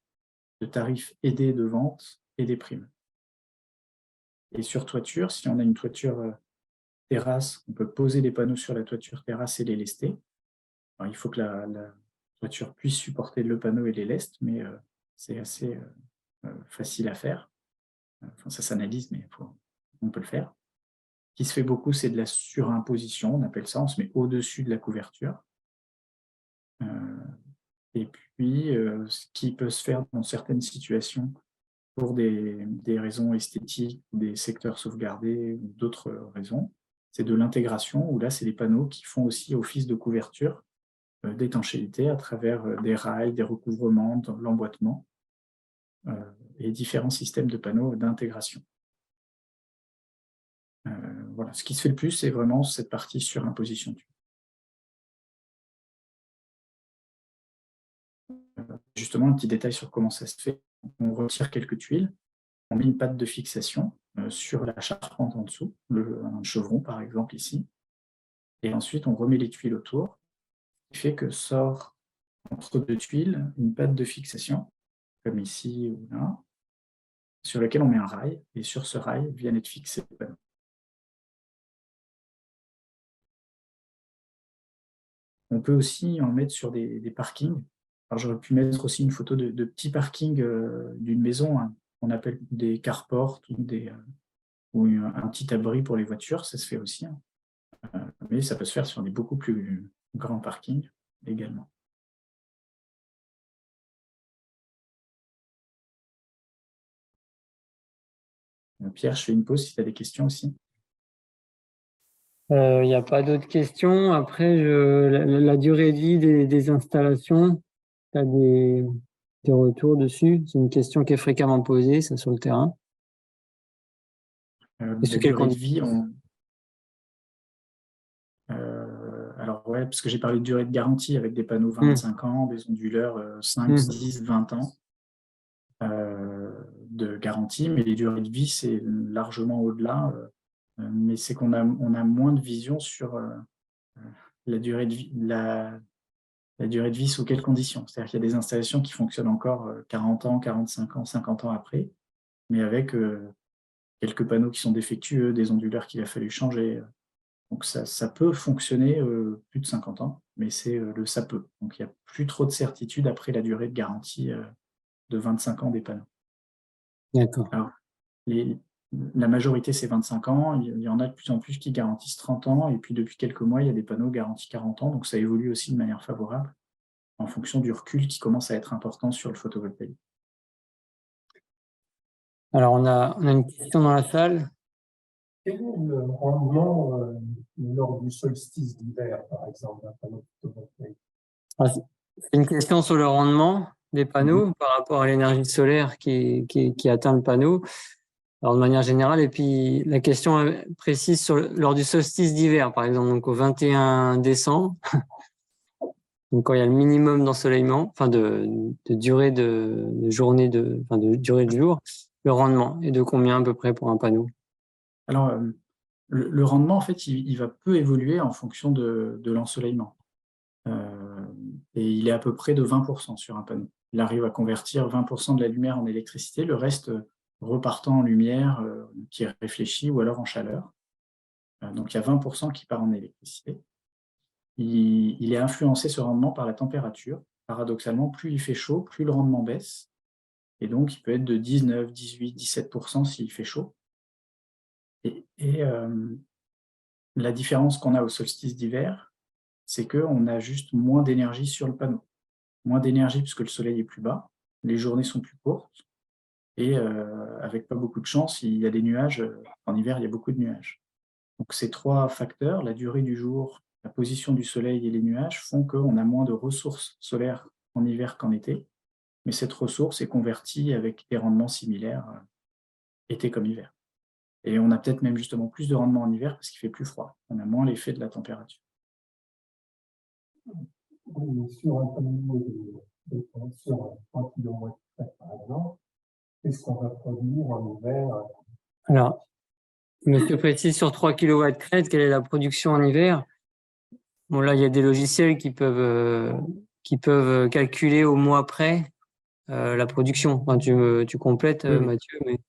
tarifs aidés de vente et des primes. Et sur toiture, si on a une toiture terrasse, on peut poser des panneaux sur la toiture terrasse et les lester. Alors, il faut que la toiture puisse supporter le panneau et les lestes, mais c'est assez facile à faire. Enfin, ça s'analyse, mais on peut le faire. Ce qui se fait beaucoup, c'est de la surimposition, on appelle ça, on se met au-dessus de la couverture. Et puis, ce qui peut se faire dans certaines situations pour des raisons esthétiques, des secteurs sauvegardés ou d'autres raisons, c'est de l'intégration, où là, c'est les panneaux qui font aussi office de couverture d'étanchéité à travers des rails, des recouvrements, de l'emboîtement et différents systèmes de panneaux d'intégration. Voilà. Ce qui se fait le plus, c'est vraiment cette partie surimposition. Justement, un petit détail sur comment ça se fait. On retire quelques tuiles, on met une patte de fixation sur la charpente en dessous, un chevron par exemple ici, et ensuite on remet les tuiles autour, ce qui fait que sort entre deux tuiles une patte de fixation, comme ici ou là, sur laquelle on met un rail, et sur ce rail viennent être fixés les panneaux. On peut aussi en mettre sur des parkings. Alors j'aurais pu mettre aussi une photo de petits parkings d'une maison, hein, qu'on appelle des carports ou un petit abri pour les voitures, ça se fait aussi. Hein. Mais ça peut se faire sur des beaucoup plus grands parkings également. Pierre, je fais une pause si tu as des questions aussi. Il n'y a pas d'autres questions. Après, la durée de vie des installations, tu as des retours dessus? C'est une question qui est fréquemment posée, ça, sur le terrain. La durée de vie, alors ouais, parce que j'ai parlé de durée de garantie avec des panneaux 25 ans, des onduleurs 5, 10, 20 ans de garantie, mais les durées de vie, c'est largement au-delà. Mais c'est qu'on a moins de vision sur la durée de vie, la durée de vie sous quelles conditions. C'est-à-dire qu'il y a des installations qui fonctionnent encore 40 ans, 45 ans, 50 ans après, mais avec quelques panneaux qui sont défectueux, des onduleurs qu'il a fallu changer. Donc ça peut fonctionner plus de 50 ans, mais c'est ça peut. Donc il n'y a plus trop de certitude après la durée de garantie de 25 ans des panneaux. D'accord. Alors, la majorité, c'est 25 ans. Il y en a de plus en plus qui garantissent 30 ans. Et puis, depuis quelques mois, il y a des panneaux garantis 40 ans. Donc, ça évolue aussi de manière favorable en fonction du recul qui commence à être important sur le photovoltaïque. Alors, on a une question dans la salle. Quel est le rendement lors du solstice d'hiver, par exemple, d'un panneau photovoltaïque? C'est une question sur le rendement des panneaux par rapport à l'énergie solaire qui atteint le panneau. Alors, de manière générale, et puis la question précise lors du solstice d'hiver, par exemple, donc au 21 décembre, donc quand il y a le minimum d'ensoleillement, enfin de durée de journée, enfin de durée de jour, le rendement est de combien à peu près pour un panneau? Alors, le rendement, en fait, il va peu évoluer en fonction de l'ensoleillement. Et il est à peu près de 20% sur un panneau. Il arrive à convertir 20% de la lumière en électricité, le reste repartant en lumière qui est réfléchie ou alors en chaleur. Donc il y a 20% qui part en électricité. Il est influencé ce rendement par la température. Paradoxalement, plus il fait chaud, plus le rendement baisse. Et donc il peut être de 19, 18, 17% s'il fait chaud. Et la différence qu'on a au solstice d'hiver, c'est qu'on a juste moins d'énergie sur le panneau. Moins d'énergie puisque le soleil est plus bas, les journées sont plus courtes et avec pas beaucoup de chance, il y a des nuages, en hiver, il y a beaucoup de nuages. Donc ces 3 facteurs, la durée du jour, la position du soleil et les nuages, font qu'on a moins de ressources solaires en hiver qu'en été, mais cette ressource est convertie avec des rendements similaires, été comme hiver. Et on a peut-être même justement plus de rendement en hiver parce qu'il fait plus froid. On a moins l'effet de la température. Sur un panneau sur 3 km, par exemple, qu'est-ce qu'on va produire en hiver? Alors, monsieur précise sur 3 kW crête, quelle est la production en hiver? Bon, là, il y a des logiciels qui peuvent calculer au mois près la production. Enfin, tu complètes, Oui, oui. Mathieu, mais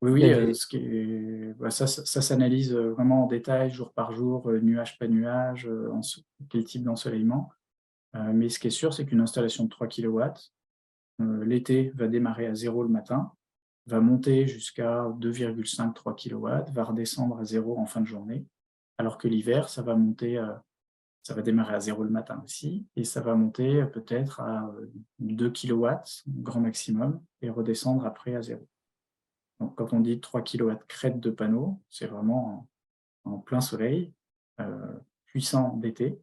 Oui, il y oui, a des... ça s'analyse vraiment en détail, jour par jour, nuage pas nuage, quel type d'ensoleillement. Mais ce qui est sûr, c'est qu'une installation de 3 kilowatts, l'été, va démarrer à 0 le matin, va monter jusqu'à 2,5-3 kilowatts, va redescendre à 0 en fin de journée, alors que l'hiver, ça va monter, ça va démarrer à 0 le matin aussi, et ça va monter peut-être à 2 kilowatts, grand maximum, et redescendre après à 0. Donc, quand on dit 3 kilowatts crête de panneau, c'est vraiment en plein soleil, puissant d'été.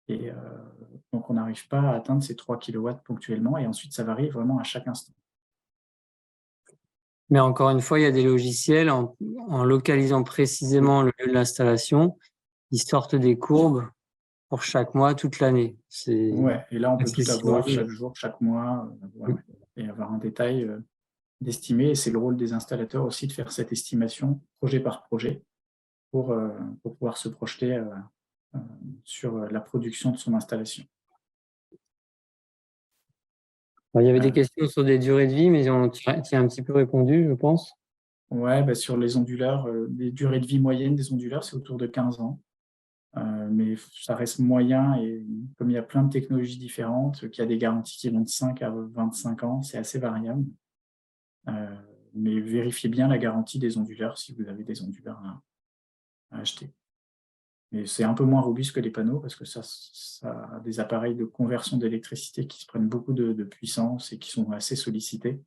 Et donc, on n'arrive pas à atteindre ces 3 kilowatts ponctuellement. Et ensuite, ça varie vraiment à chaque instant. Mais encore une fois, il y a des logiciels en localisant précisément le lieu de l'installation, ils sortent des courbes pour chaque mois, toute l'année. C'est Ouais, et là, on peut tout accessible. avoir chaque jour, chaque mois, et avoir un détail d'estimer. Et c'est le rôle des installateurs aussi de faire cette estimation projet par projet pour pouvoir se projeter euh, sur la production de son installation. Il y avait des questions sur des durées de vie, mais tu as un petit peu répondu, je pense. Ouais, bah, sur les onduleurs, les durées de vie moyennes des onduleurs, c'est autour de 15 ans. Mais ça reste moyen et comme il y a plein de technologies différentes, qu'il y a des garanties qui vont de 5 à 25 ans, c'est assez variable. Mais vérifiez bien la garantie des onduleurs si vous avez des onduleurs à acheter. Mais c'est un peu moins robuste que les panneaux parce que ça a des appareils de conversion d'électricité qui se prennent beaucoup de puissance et qui sont assez sollicités.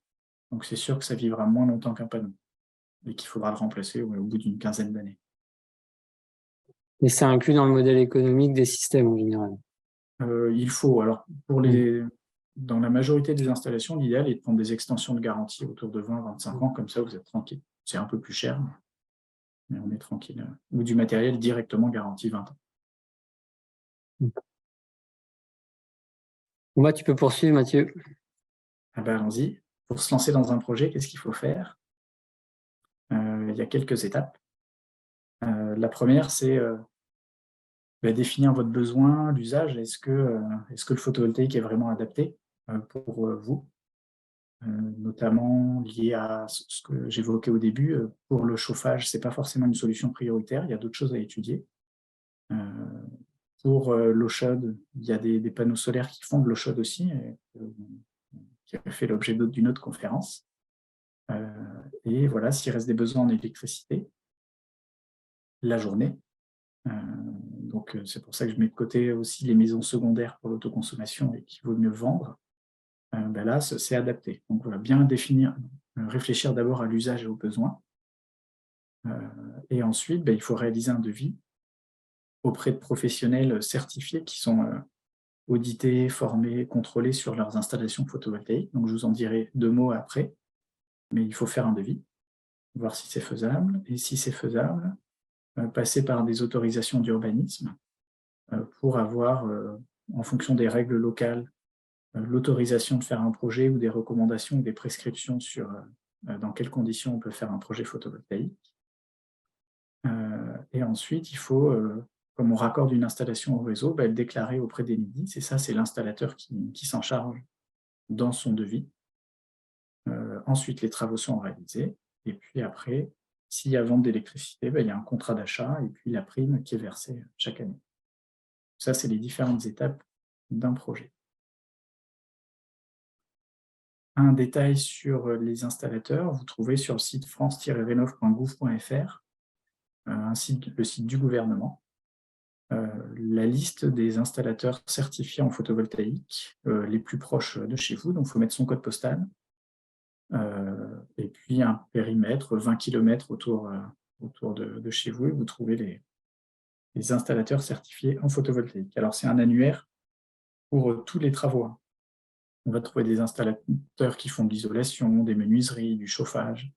Donc c'est sûr que ça vivra moins longtemps qu'un panneau et qu'il faudra le remplacer au bout d'une quinzaine d'années. Et c'est inclus dans le modèle économique des systèmes en général. Il faut, alors dans la majorité des installations, l'idéal est de prendre des extensions de garantie autour de 20-25 ans, comme ça vous êtes tranquille. C'est un peu plus cher, mais on est tranquille. Ou du matériel directement garanti 20 ans. Moi, tu peux poursuivre, Mathieu. Ah ben, allons-y. Pour se lancer dans un projet, qu'est-ce qu'il faut faire? Il y a quelques étapes. La première, c'est définir votre besoin, l'usage. Est-ce que le photovoltaïque est vraiment adapté pour vous? Notamment lié à ce que j'évoquais au début, pour le chauffage, ce n'est pas forcément une solution prioritaire, il y a d'autres choses à étudier. Pour l'eau chaude, il y a des panneaux solaires qui font de l'eau chaude aussi, qui a fait l'objet d'une autre conférence. Et voilà, s'il reste des besoins en électricité, la journée. Donc c'est pour ça que je mets de côté aussi les maisons secondaires pour l'autoconsommation et qu'il vaut mieux vendre. Là, c'est adapté. Donc, voilà, bien définir, réfléchir d'abord à l'usage et aux besoins. Et ensuite, il faut réaliser un devis auprès de professionnels certifiés qui sont audités, formés, contrôlés sur leurs installations photovoltaïques. Donc, je vous en dirai 2 mots après, mais il faut faire un devis. voir si c'est faisable, et si c'est faisable, passer par des autorisations d'urbanisme pour avoir, en fonction des règles locales, l'autorisation de faire un projet ou des recommandations ou des prescriptions sur dans quelles conditions on peut faire un projet photovoltaïque. Et ensuite, il faut, comme on raccorde une installation au réseau, le déclarer auprès d'Enedis, et ça, c'est l'installateur qui s'en charge dans son devis. Ensuite, les travaux sont réalisés, et puis après, s'il y a vente d'électricité, il y a un contrat d'achat et puis la prime qui est versée chaque année. Ça, c'est les différentes étapes d'un projet. Un détail sur les installateurs, vous trouvez sur le site france-rénov.gouv.fr, le site du gouvernement, la liste des installateurs certifiés en photovoltaïque les plus proches de chez vous. Donc, il faut mettre son code postal, et puis un périmètre, 20 km autour de chez vous, et vous trouvez les installateurs certifiés en photovoltaïque. Alors, c'est un annuaire pour tous les travaux. On va trouver des installateurs qui font de l'isolation, des menuiseries, du chauffage.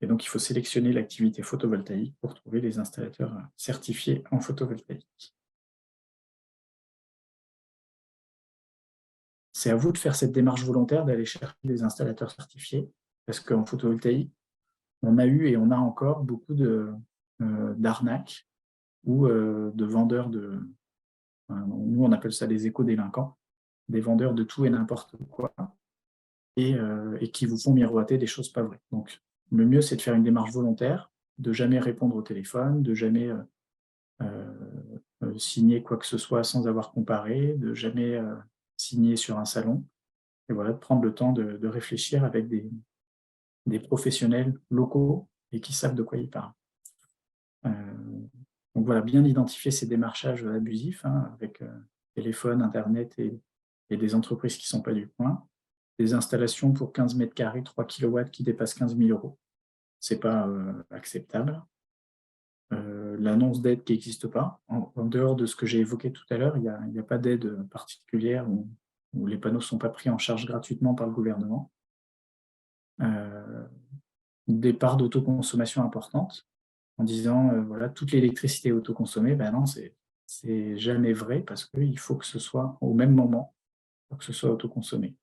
Et donc, il faut sélectionner l'activité photovoltaïque pour trouver les installateurs certifiés en photovoltaïque. C'est à vous de faire cette démarche volontaire d'aller chercher des installateurs certifiés, parce qu'en photovoltaïque, on a eu et on a encore beaucoup d'arnaques ou de vendeurs nous on appelle ça des éco-délinquants, des vendeurs de tout et n'importe quoi, et qui vous font miroiter des choses pas vraies. Donc, le mieux, c'est de faire une démarche volontaire, de jamais répondre au téléphone, de jamais signer quoi que ce soit sans avoir comparé, de jamais signer sur un salon, et voilà, de prendre le temps de réfléchir avec des professionnels locaux et qui savent de quoi ils parlent. Donc voilà, bien identifier ces démarchages abusifs, avec téléphone, Internet et des entreprises qui ne sont pas du coin. Des installations pour 15 mètres carrés, 3 kW qui dépassent 15 000 €. Ce n'est pas acceptable. L'annonce d'aide qui n'existe pas. En dehors de ce que j'ai évoqué tout à l'heure, il n'y a pas d'aide particulière où les panneaux ne sont pas pris en charge gratuitement par le gouvernement. Des parts d'autoconsommation importantes, en disant voilà, toute l'électricité est autoconsommée. Ben non, c'est jamais vrai, parce qu'il faut que ce soit au même moment pour que ce soit autoconsommé.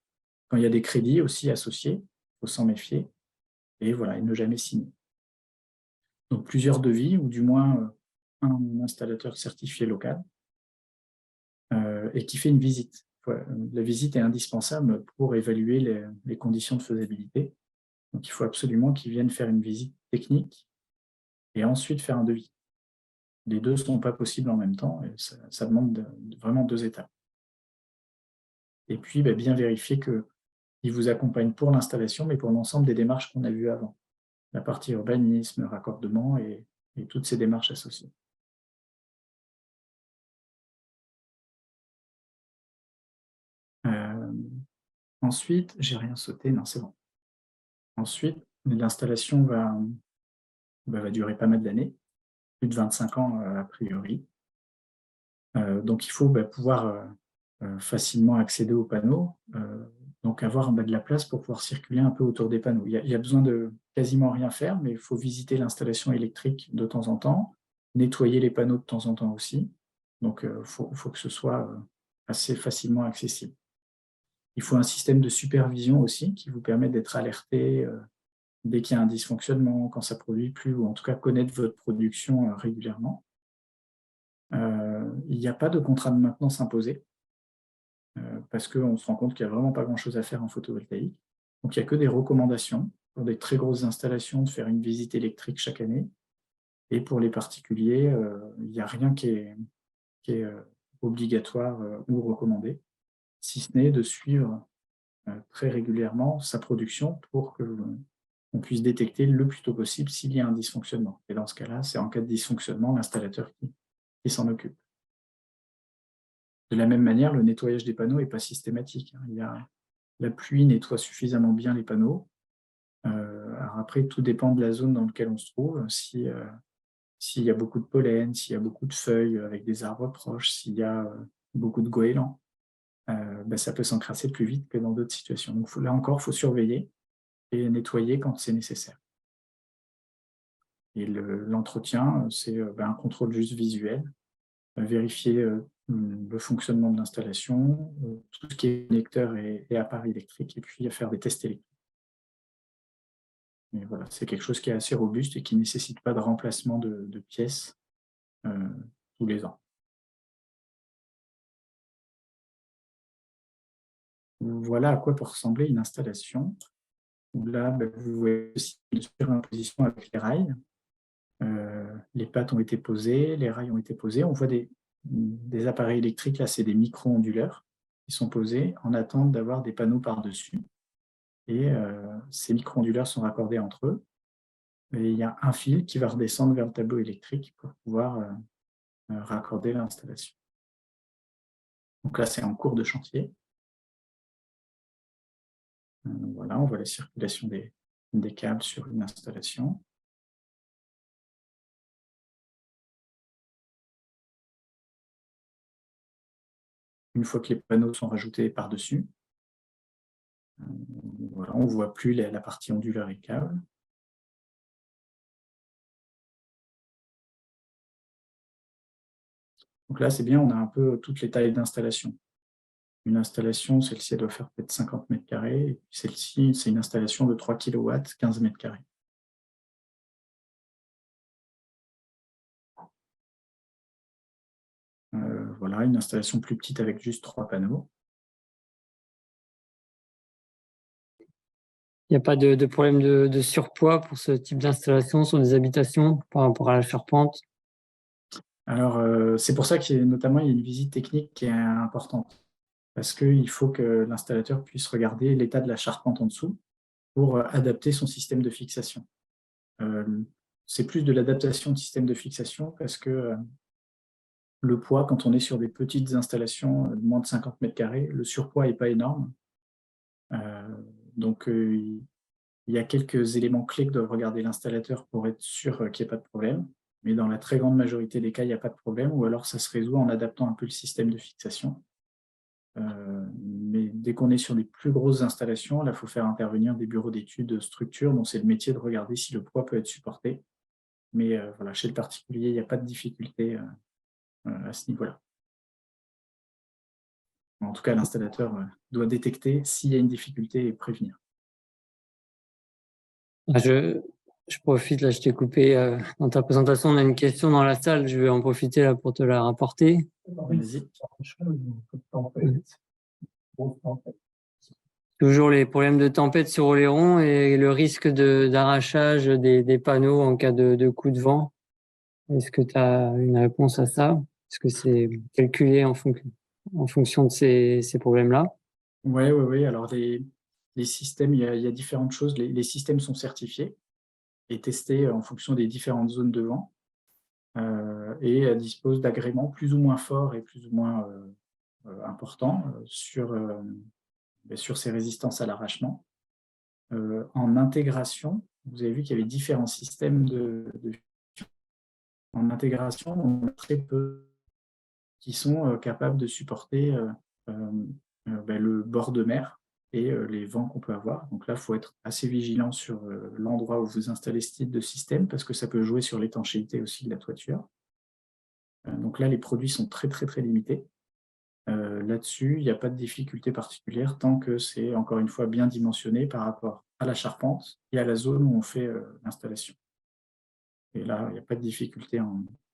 Quand il y a des crédits aussi associés, il faut s'en méfier, et voilà, et ne jamais signer. Donc plusieurs devis, ou du moins un installateur certifié local, et qui fait une visite. La visite est indispensable pour évaluer les conditions de faisabilité. Donc il faut absolument qu'ils viennent faire une visite technique et ensuite faire un devis. Les deux ne sont pas possibles en même temps, et ça demande vraiment 2 étapes. Et puis, bien vérifier qu'ils vous accompagnent pour l'installation, mais pour l'ensemble des démarches qu'on a vues avant. La partie urbanisme, raccordement et toutes ces démarches associées. Ensuite, j'ai rien sauté, non, c'est bon. Ensuite, l'installation va durer pas mal d'années, plus de 25 ans a priori. Donc il faut pouvoir facilement accéder aux panneaux, donc avoir de la place pour pouvoir circuler un peu autour des panneaux. Il y a besoin de quasiment rien faire, mais il faut visiter l'installation électrique de temps en temps, nettoyer les panneaux de temps en temps aussi. Donc faut que ce soit assez facilement accessible. Il faut un système de supervision aussi qui vous permet d'être alerté dès qu'il y a un dysfonctionnement, quand ça ne produit plus, ou en tout cas connaître votre production régulièrement. Il n'y a pas de contrat de maintenance imposé, parce qu'on se rend compte qu'il n'y a vraiment pas grand-chose à faire en photovoltaïque. Donc il n'y a que des recommandations pour des très grosses installations de faire une visite électrique chaque année. Et pour les particuliers, il n'y a rien qui est obligatoire ou recommandé, si ce n'est de suivre très régulièrement sa production pour qu'on puisse détecter le plus tôt possible s'il y a un dysfonctionnement. Et dans ce cas-là, c'est en cas de dysfonctionnement l'installateur qui s'en occupe. De la même manière, le nettoyage des panneaux n'est pas systématique. La pluie nettoie suffisamment bien les panneaux. Alors après, tout dépend de la zone dans laquelle on se trouve. S'il y a beaucoup de pollen, s'il y a beaucoup de feuilles avec des arbres proches, s'il y a beaucoup de goélands, ça peut s'encrasser plus vite que dans d'autres situations. Donc là encore, il faut surveiller et nettoyer quand c'est nécessaire. Et l'entretien, c'est un contrôle juste visuel, vérifier le fonctionnement de l'installation, tout ce qui est connecteur et appareil électrique, et puis faire des tests électriques. Mais voilà, c'est quelque chose qui est assez robuste et qui ne nécessite pas de remplacement de pièces tous les ans. Voilà à quoi peut ressembler une installation. Là, vous voyez aussi une surimposition avec les rails. Les pattes ont été posées, les rails ont été posés. On voit des appareils électriques, là, c'est des micro-onduleurs qui sont posés en attente d'avoir des panneaux par-dessus. Et ces micro-onduleurs sont raccordés entre eux. Et il y a un fil qui va redescendre vers le tableau électrique pour pouvoir raccorder l'installation. Donc là, c'est en cours de chantier. Voilà, on voit la circulation des câbles sur une installation. Une fois que les panneaux sont rajoutés par-dessus, voilà, on ne voit plus la partie onduleur et câble. Donc là, c'est bien, on a un peu toutes les tailles d'installation. Une installation, celle-ci, elle doit faire peut-être 50 mètres carrés. Et celle-ci, c'est une installation de 3 kW, 15 mètres carrés. Voilà, une installation plus petite avec juste 3 panneaux. Il n'y a pas de problème de surpoids pour ce type d'installation sur des habitations par rapport à la charpente? Alors, c'est pour ça qu'il y a notamment il y a une visite technique qui est importante. Parce qu'il faut que l'installateur puisse regarder l'état de la charpente en dessous pour adapter son système de fixation. C'est plus de l'adaptation de système de fixation parce que le poids, quand on est sur des petites installations de moins de 50 mètres carrés, le surpoids n'est pas énorme. Donc, il y a quelques éléments clés que doit regarder l'installateur pour être sûr qu'il n'y ait pas de problème. Mais dans la très grande majorité des cas, il n'y a pas de problème, ou alors ça se résout en adaptant un peu le système de fixation. Mais dès qu'on est sur des plus grosses installations, là, il faut faire intervenir des bureaux d'études de structure, dont c'est le métier de regarder si le poids peut être supporté. Mais voilà, chez le particulier, il n'y a pas de difficulté à ce niveau-là. En tout cas, l'installateur doit détecter s'il y a une difficulté et prévenir. Je profite, là, je t'ai coupé dans ta présentation, on a une question dans la salle, je vais en profiter là pour te la rapporter. Vas-y. Toujours les problèmes de tempête sur Oléron et le risque d'arrachage des panneaux en cas de coup de vent. Est-ce que tu as une réponse à ça? Est-ce que c'est calculé en fonction de ces problèmes-là? Oui. Alors, les systèmes, il y a différentes choses. Les systèmes sont certifiés et testés en fonction des différentes zones de vent et disposent d'agréments plus ou moins forts et plus ou moins importants sur ces résistances à l'arrachement. En intégration, vous avez vu qu'il y avait différents systèmes En intégration, on a très peu qui sont capables de supporter le bord de mer et les vents qu'on peut avoir. Donc là, il faut être assez vigilant sur l'endroit où vous installez ce type de système parce que ça peut jouer sur l'étanchéité aussi de la toiture. Donc là, les produits sont très limités. Là-dessus, il n'y a pas de difficulté particulière tant que c'est, encore une fois, bien dimensionné par rapport à la charpente et à la zone où on fait l'installation. Et là, il n'y a pas de difficulté,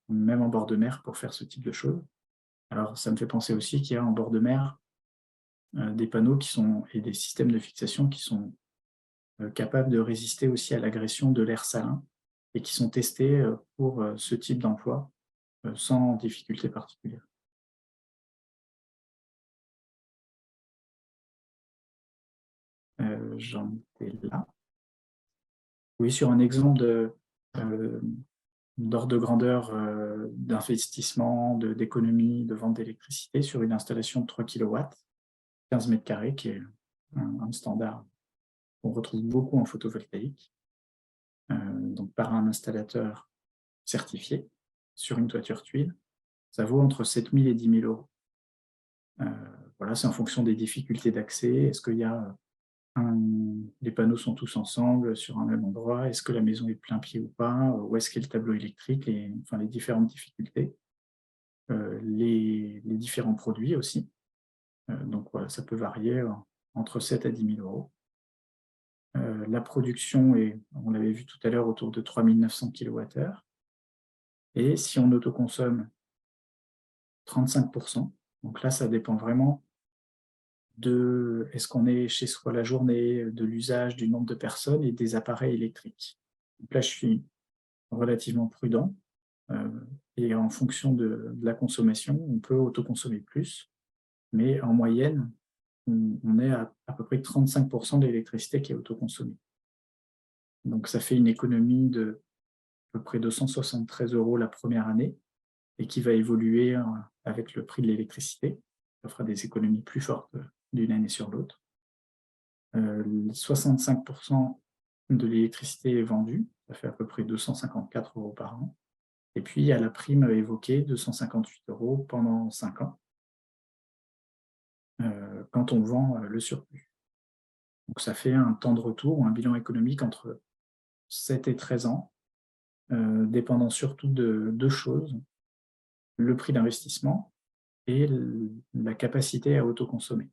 même en bord de mer, pour faire ce type de choses. Alors, ça me fait penser aussi qu'il y a en bord de mer des panneaux et des systèmes de fixation qui sont capables de résister aussi à l'agression de l'air salin et qui sont testés pour ce type d'emploi sans difficulté particulière. J'en étais là. Oui, sur un exemple d'ordre de grandeur d'investissement, d'économie, de vente d'électricité sur une installation de 3 kW, 15 mètres carrés, qui est un standard qu'on retrouve beaucoup en photovoltaïque, donc par un installateur certifié sur une toiture tuile, ça vaut entre 7 000 et 10 000 euros. Voilà, c'est en fonction des difficultés d'accès. Est-ce qu'il y a les panneaux sont tous ensemble sur un même endroit, est-ce que la maison est plein pied ou pas, où est-ce qu'est le tableau électrique, enfin, les différentes difficultés, les différents produits aussi. Donc voilà, ça peut varier entre 7 à 10 000 €. La production est, on l'avait vu tout à l'heure, autour de 3 900 kWh. Et si on autoconsomme 35%, donc là, ça dépend vraiment de est-ce qu'on est chez soi la journée, de l'usage, du nombre de personnes et des appareils électriques. Donc là, je suis relativement prudent et en fonction de la consommation, on peut autoconsommer plus, mais en moyenne, on est à peu près 35% de l'électricité qui est autoconsommée. Donc ça fait une économie de à peu près 273 € la première année et qui va évoluer avec le prix de l'électricité. Ça fera des économies plus fortes d'une année sur l'autre. 65% de l'électricité est vendue, ça fait à peu près 254 € par an. Et puis, il y a la prime évoquée, 258 € pendant 5 ans, quand on vend le surplus. Donc, ça fait un temps de retour ou un bilan économique entre 7 et 13 ans, dépendant surtout de deux choses, le prix d'investissement et la capacité à autoconsommer.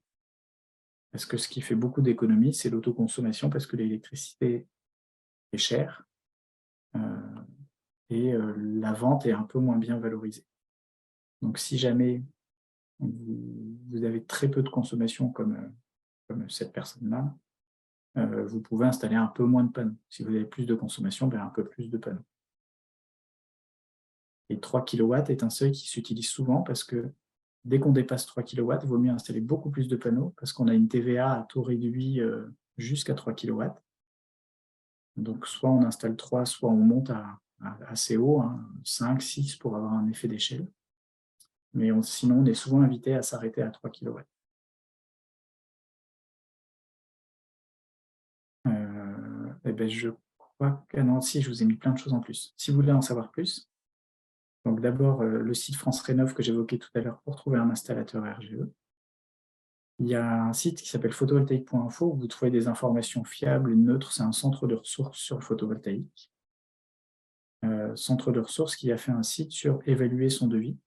Parce que ce qui fait beaucoup d'économies, c'est l'autoconsommation, parce que l'électricité est chère et la vente est un peu moins bien valorisée. Donc si jamais vous avez très peu de consommation comme cette personne-là, vous pouvez installer un peu moins de panneaux. Si vous avez plus de consommation, un peu plus de panneaux. Et 3 kW est un seuil qui s'utilise souvent parce que dès qu'on dépasse 3 kW, il vaut mieux installer beaucoup plus de panneaux parce qu'on a une TVA à taux réduit jusqu'à 3 kW. Donc soit on installe 3, soit on monte assez haut, 5, 6 pour avoir un effet d'échelle. Mais sinon, on est souvent invité à s'arrêter à 3 kW. Je crois que non, si, je vous ai mis plein de choses en plus. Si vous voulez en savoir plus, donc d'abord le site France Rénov que j'évoquais tout à l'heure pour trouver un installateur RGE. Il y a un site qui s'appelle photovoltaïque.info où vous trouvez des informations fiables et neutres. C'est un centre de ressources sur le photovoltaïque. Centre de ressources qui a fait un site sur évaluer son devis,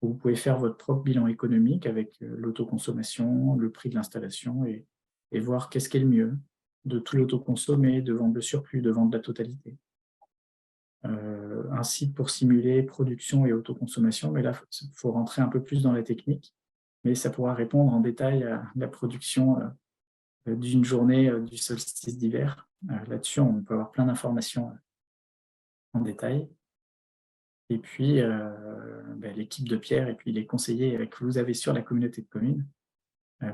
où vous pouvez faire votre propre bilan économique avec l'autoconsommation, le prix de l'installation et voir qu'est-ce qui est le mieux, de tout l'autoconsommer, de vendre le surplus, de vendre la totalité. Un site pour simuler production et autoconsommation, mais là, il faut rentrer un peu plus dans la technique, mais ça pourra répondre en détail à la production d'une journée du solstice d'hiver. Là-dessus, on peut avoir plein d'informations en détail. Et puis, l'équipe de Pierre et puis les conseillers que vous avez sur la communauté de communes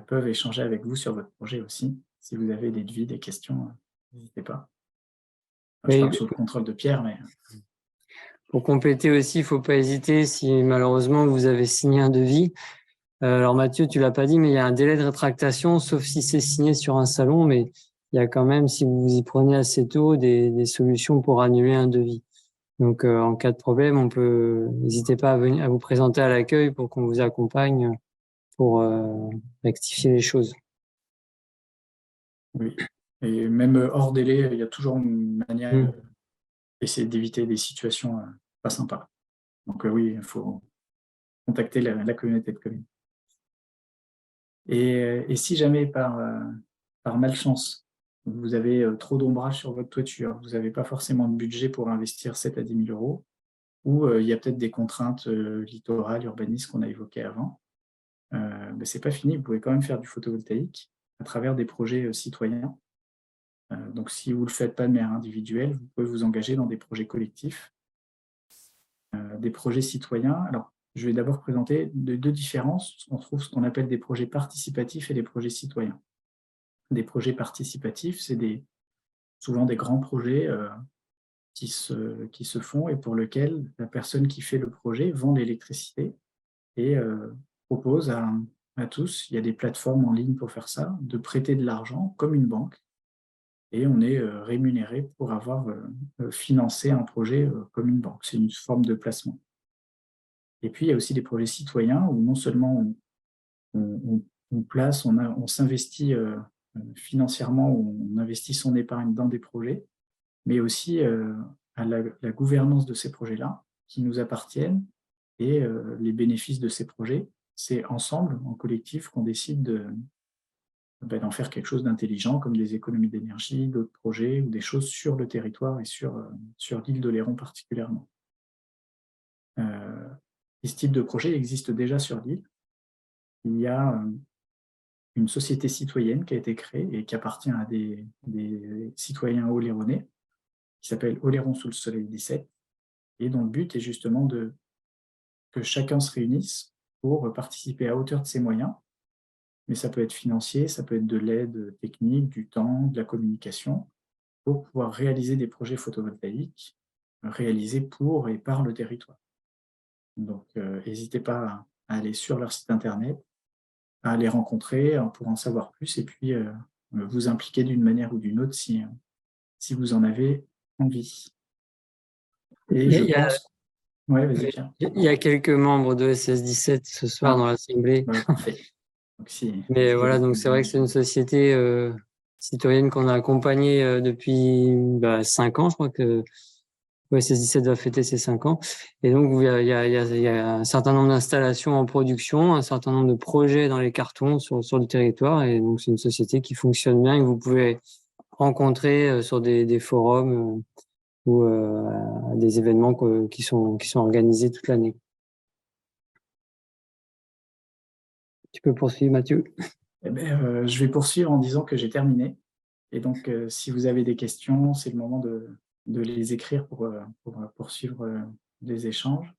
peuvent échanger avec vous sur votre projet aussi. Si vous avez des devis, des questions, n'hésitez pas. Je parle sous le contrôle de Pierre, mais... Pour compléter aussi, il ne faut pas hésiter si malheureusement vous avez signé un devis. Alors Mathieu, tu ne l'as pas dit, mais il y a un délai de rétractation, sauf si c'est signé sur un salon, mais il y a quand même, si vous vous y prenez assez tôt, des solutions pour annuler un devis. Donc en cas de problème, n'hésitez pas à vous présenter à l'accueil pour qu'on vous accompagne pour rectifier les choses. Oui, et même hors délai, il y a toujours une manière d'essayer d'éviter des situations pas sympas. Donc oui, il faut contacter la communauté de communes. Et si jamais par malchance, vous avez trop d'ombrage sur votre toiture, vous n'avez pas forcément de budget pour investir 7 à 10 000 €, ou il y a peut-être des contraintes littorales, urbanistes qu'on a évoquées avant, c'est pas fini, vous pouvez quand même faire du photovoltaïque à travers des projets citoyens. Donc si vous ne le faites pas de manière individuelle, vous pouvez vous engager dans des projets collectifs, des projets citoyens. Alors, je vais d'abord présenter deux différences. On trouve ce qu'on appelle des projets participatifs et des projets citoyens. Des projets participatifs, c'est souvent des grands projets qui se font et pour lesquels la personne qui fait le projet vend l'électricité et propose à tous, il y a des plateformes en ligne pour faire ça, de prêter de l'argent comme une banque et on est rémunéré pour avoir financé un projet comme une banque. C'est une forme de placement. Et puis, il y a aussi des projets citoyens où non seulement on place, on s'investit financièrement, on investit son épargne dans des projets, mais aussi à la gouvernance de ces projets-là qui nous appartiennent et les bénéfices de ces projets. C'est ensemble, en collectif, qu'on décide d'en faire quelque chose d'intelligent, comme des économies d'énergie, d'autres projets ou des choses sur le territoire et sur l'île d'Oléron particulièrement. Et ce type de projet existe déjà sur l'île. Il y a une société citoyenne qui a été créée et qui appartient à des citoyens oléronais, qui s'appelle Oléron sous le soleil 17, et dont le but est justement que chacun se réunisse pour participer à hauteur de ses moyens, mais ça peut être financier, ça peut être de l'aide technique, du temps, de la communication, pour pouvoir réaliser des projets photovoltaïques réalisés pour et par le territoire. Donc, n'hésitez pas à aller sur leur site internet, à les rencontrer pour en savoir plus et puis vous impliquer d'une manière ou d'une autre si vous en avez envie. Et je pense... Ouais, vas-y, Pierre. Il y a quelques membres de SS17 ce soir dans l'Assemblée. Bah, parfait. Donc, Mais voilà, donc c'est vrai que c'est une société citoyenne qu'on a accompagnée depuis 5 ans, je crois que SS17 va fêter ses 5 ans. Et donc, il y a un certain nombre d'installations en production, un certain nombre de projets dans les cartons sur le territoire. Et donc, c'est une société qui fonctionne bien et que vous pouvez rencontrer sur des forums ou à des événements qui sont organisés toute l'année. Tu peux poursuivre, Mathieu. Eh ben, je vais poursuivre en disant que j'ai terminé. Et donc, si vous avez des questions, c'est le moment de les écrire pour poursuivre les échanges.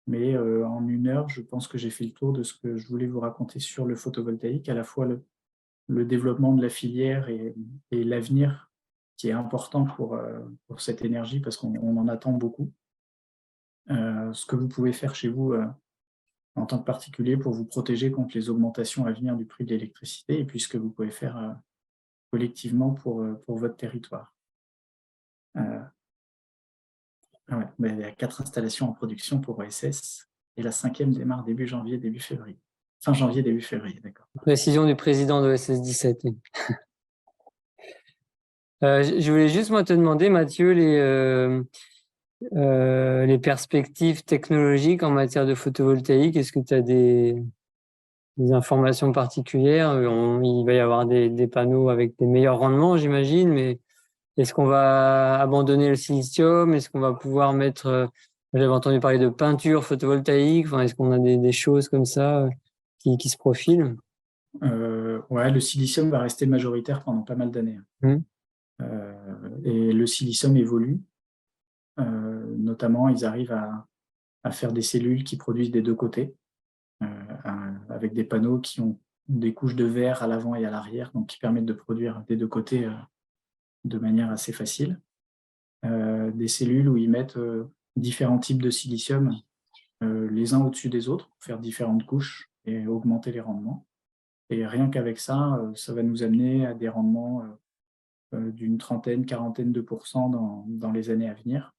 Mais en 1 heure, je pense que j'ai fait le tour de ce que je voulais vous raconter sur le photovoltaïque, à la fois le développement de la filière et l'avenir qui est important pour cette énergie parce qu'on en attend beaucoup. Ce que vous pouvez faire chez vous en tant que particulier pour vous protéger contre les augmentations à venir du prix de l'électricité et puis ce que vous pouvez faire collectivement pour votre territoire. Il y a 4 installations en production pour OSS et la 5e démarre début janvier, début février. Fin janvier, début février, d'accord. Précision du président de SS17. Je voulais juste moi te demander, Mathieu, les perspectives technologiques en matière de photovoltaïque. Est-ce que tu as des informations particulières? Il va y avoir des panneaux avec des meilleurs rendements, j'imagine, mais est-ce qu'on va abandonner le silicium? Est-ce qu'on va pouvoir mettre... J'avais entendu parler de peinture photovoltaïque. Enfin, est-ce qu'on a des choses comme ça qui se profilent? Ouais, le silicium va rester majoritaire pendant pas mal d'années. Et le silicium évolue. Notamment, ils arrivent à faire des cellules qui produisent des deux côtés, avec des panneaux qui ont des couches de verre à l'avant et à l'arrière, donc qui permettent de produire des deux côtés de manière assez facile. Des cellules où ils mettent différents types de silicium les uns au-dessus des autres pour faire différentes couches et augmenter les rendements. Et rien qu'avec ça, ça va nous amener à des rendements d'une trentaine, quarantaine de % dans les années à venir.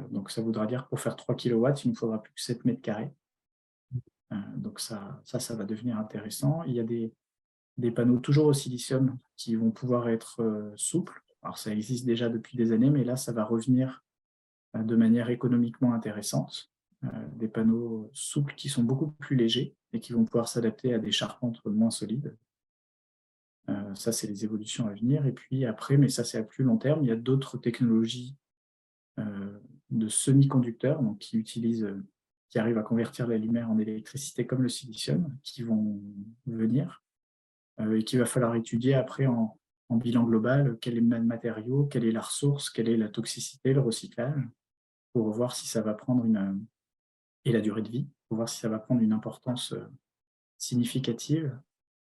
Donc ça voudra dire que pour faire 3 kW, il ne faudra plus que 7 mètres carrés. Donc ça va devenir intéressant. Il y a des panneaux toujours au silicium qui vont pouvoir être souples. Alors ça existe déjà depuis des années, mais là ça va revenir de manière économiquement intéressante. Des panneaux souples qui sont beaucoup plus légers et qui vont pouvoir s'adapter à des charpentes moins solides. Ça, c'est les évolutions à venir. Et puis après, mais ça c'est à plus long terme, il y a d'autres technologies de semi-conducteurs donc qui arrivent à convertir la lumière en électricité comme le silicium, qui vont venir et qu'il va falloir étudier après en bilan global quel est le matériau, quelle est la ressource, quelle est la toxicité, le recyclage, pour voir si ça va prendre et la durée de vie, pour voir si ça va prendre une importance significative.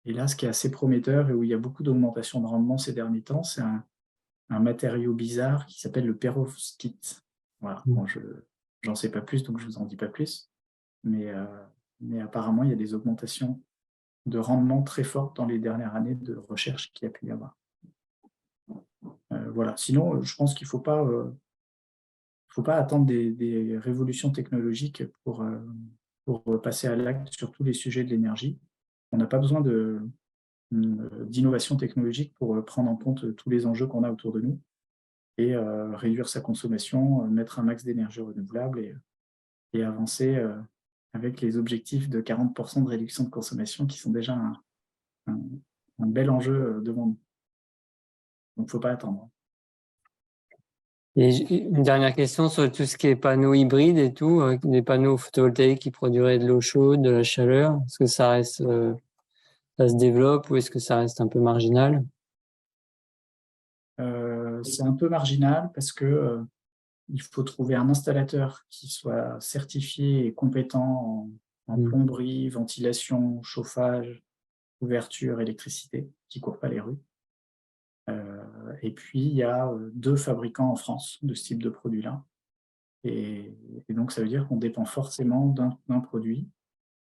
Et là, ce qui est assez prometteur et où il y a beaucoup d'augmentation de rendement ces derniers temps, c'est un matériau bizarre qui s'appelle le perovskite. Voilà. Bon, j'en sais pas plus, donc je vous en dis pas plus. Mais apparemment, il y a des augmentations de rendement très fortes dans les dernières années de recherche qu'il y a pu y avoir. Voilà. Sinon, je pense qu'il ne faut pas attendre des révolutions technologiques pour passer à l'acte sur tous les sujets de l'énergie. On n'a pas besoin de d'innovation technologique pour prendre en compte tous les enjeux qu'on a autour de nous et réduire sa consommation, mettre un max d'énergie renouvelable et avancer avec les objectifs de 40% de réduction de consommation qui sont déjà un, un bel enjeu devant nous. Donc, il ne faut pas attendre. Et une dernière question sur tout ce qui est panneaux hybrides et tout, des panneaux photovoltaïques qui produiraient de l'eau chaude, de la chaleur. Est-ce que ça reste, ça se développe ou est-ce que ça reste un peu marginal? C'est un peu marginal parce que il faut trouver un installateur qui soit certifié et compétent en plomberie, ventilation, chauffage, ouverture, électricité, qui ne court pas les rues. Et puis, il y a 2 fabricants en France de ce type de produit-là. Et donc, ça veut dire qu'on dépend forcément d'un produit.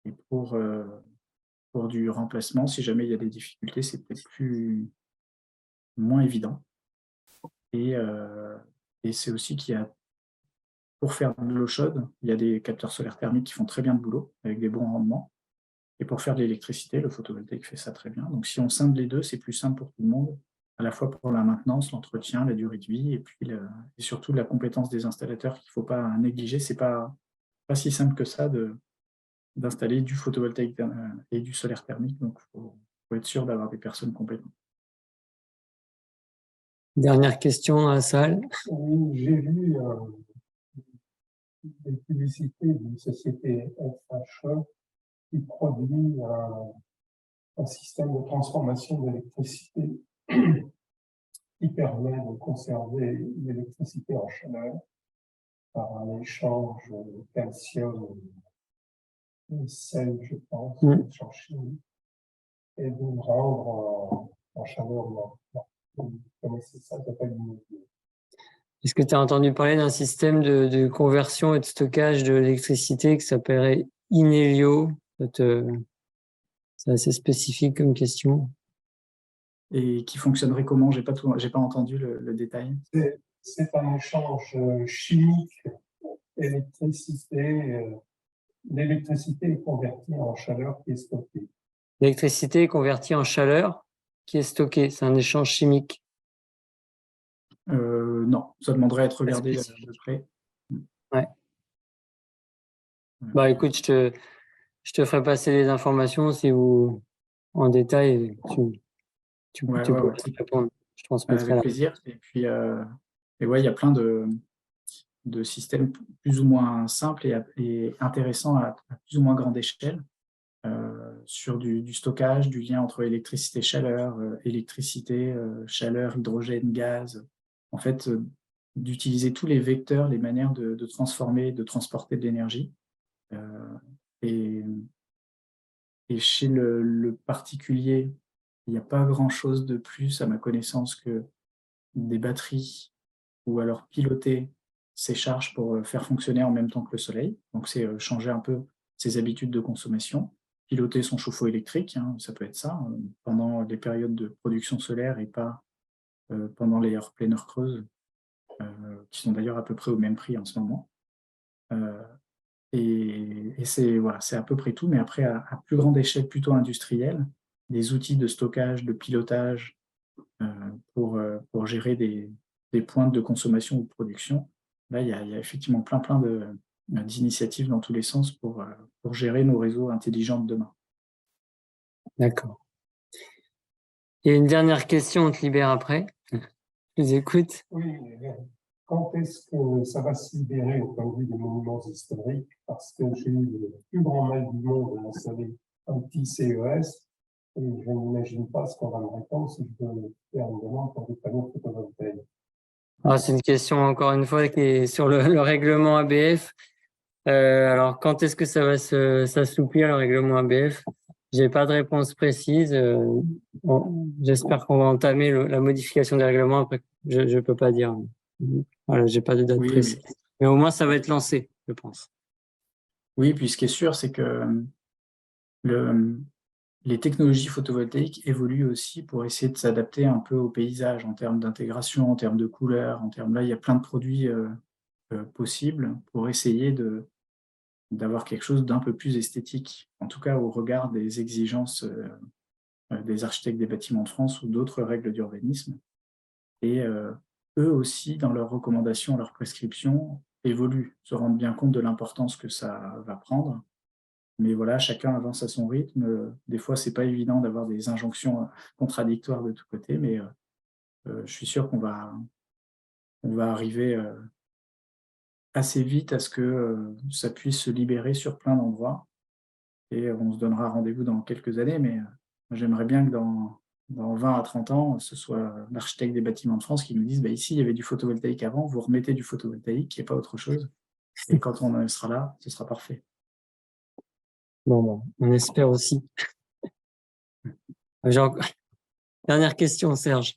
Et pour du remplacement, si jamais il y a des difficultés, c'est peut-être moins évident. Et c'est aussi qu'il y a, pour faire de l'eau chaude, il y a des capteurs solaires thermiques qui font très bien le boulot, avec des bons rendements. Et pour faire de l'électricité, le photovoltaïque fait ça très bien. Donc, si on scinde les deux, c'est plus simple pour tout le monde, à la fois pour la maintenance, l'entretien, la durée de vie, et puis et surtout la compétence des installateurs qu'il ne faut pas négliger. Ce n'est pas si simple que ça d'installer du photovoltaïque et du solaire thermique. Donc, il faut être sûr d'avoir des personnes compétentes. Dernière question dans la salle. Oui, j'ai vu des publicités d'une société FHE qui produit un système de transformation d'électricité qui permet de conserver l'électricité en chaleur par un échange calcium et sel, je pense, échange chimique, et de le rendre en chaleur morte. Vous connaissez ça, ça s'appelle une... Est-ce que tu as entendu parler d'un système de conversion et de stockage de l'électricité qui s'appellerait Inelio? C'est assez spécifique comme question. Et qui fonctionnerait comment? J'ai pas entendu le détail. C'est un échange chimique, électricité. L'électricité est convertie en chaleur qui est stockée. L'électricité est convertie en chaleur qui est stockée. C'est un échange chimique. Non, ça demanderait à être regardé de près. Ouais. Bah écoute, je te ferai passer les informations si vous en détail. Tu peux répondre. Je transmettrai avec plaisir. Et puis, ouais, il y a plein de systèmes plus ou moins simples et intéressants à plus ou moins grande échelle sur du stockage, du lien entre électricité-chaleur, chaleur, hydrogène, gaz. En fait, d'utiliser tous les vecteurs, les manières de transformer, de transporter de l'énergie. Et chez le particulier, il n'y a pas grand-chose de plus, à ma connaissance, que des batteries ou alors piloter ses charges pour faire fonctionner en même temps que le soleil. Donc, c'est changer un peu ses habitudes de consommation. Piloter son chauffe-eau électrique, hein, ça peut être ça, pendant les périodes de production solaire et pas pendant les heures pleines, heures creuses, qui sont d'ailleurs à peu près au même prix en ce moment. Et c'est voilà, à peu près tout, mais après, à plus grande échelle, plutôt industrielle, des outils de stockage, de pilotage pour gérer des pointes de consommation ou de production. Là, il y a effectivement plein d'initiatives dans tous les sens pour gérer nos réseaux intelligents de demain. D'accord. Et une dernière question, on te libère après. Je vous écoute. Oui, quand est-ce que ça va se libérer au point de vue des monuments historiques? Parce que j'ai eu le plus grand mal du monde à installer un petit CES et je n'imagine pas ce qu'on va me répondre si je veux faire une demande pour des panneaux photovoltaïques. Ah, c'est une question, encore une fois, qui est sur le règlement ABF. Alors, quand est-ce que ça va s'assouplir, le règlement ABF? J'ai pas de réponse précise. J'espère qu'on va entamer la modification des règlements. Après, je peux pas dire. Voilà, j'ai pas de date précise. Mais au moins, ça va être lancé, je pense. Oui, puis ce qui est sûr, c'est que les technologies photovoltaïques évoluent aussi pour essayer de s'adapter un peu au paysage en termes d'intégration, en termes de couleurs, là, il y a plein de produits possibles pour essayer d'avoir quelque chose d'un peu plus esthétique, en tout cas au regard des exigences des architectes des bâtiments de France ou d'autres règles d'urbanisme. Et eux aussi, dans leurs recommandations, leurs prescriptions, évoluent, se rendent bien compte de l'importance que ça va prendre. Mais voilà, chacun avance à son rythme. Des fois, c'est pas évident d'avoir des injonctions contradictoires de tous côtés, mais je suis sûr on va arriver assez vite à ce que ça puisse se libérer sur plein d'endroits. Et on se donnera rendez-vous dans quelques années, mais j'aimerais bien que dans 20 à 30 ans, ce soit l'architecte des bâtiments de France qui nous dise bah, ici, il y avait du photovoltaïque avant, vous remettez du photovoltaïque, il n'y a pas autre chose. Et quand on en sera là, ce sera parfait. Bon, on espère aussi. Dernière question, Serge.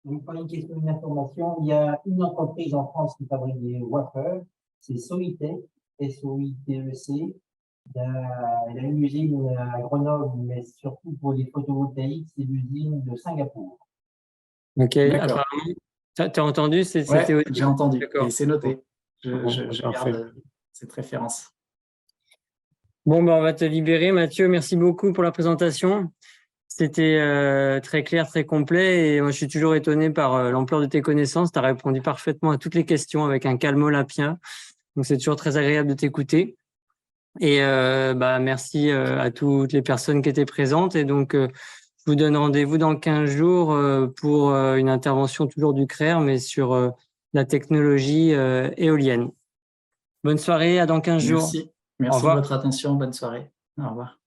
Donc, pour une question d'information, il y a une entreprise en France qui fabrique des wafers, c'est Soitec, S-O-I-T-E-C. Elle a une usine à Grenoble, mais surtout pour les photovoltaïques, c'est l'usine de Singapour. Ok, D'accord. apparemment, tu as entendu, Ouais, c'était aussi. j'ai entendu, D'accord. et c'est noté. Bon, Je parfait. garde cette référence. Bon, on va te libérer. Mathieu, merci beaucoup pour la présentation. C'était très clair, très complet. Et moi, je suis toujours étonné par l'ampleur de tes connaissances. Tu as répondu parfaitement à toutes les questions avec un calme olympien. Donc, c'est toujours très agréable de t'écouter. Et merci à toutes les personnes qui étaient présentes. Et donc, je vous donne rendez-vous dans 15 jours pour une intervention toujours du CRER, mais sur la technologie éolienne. Bonne soirée, à dans 15 jours. Merci. Merci de revoir. votre attention. Bonne soirée. Au revoir.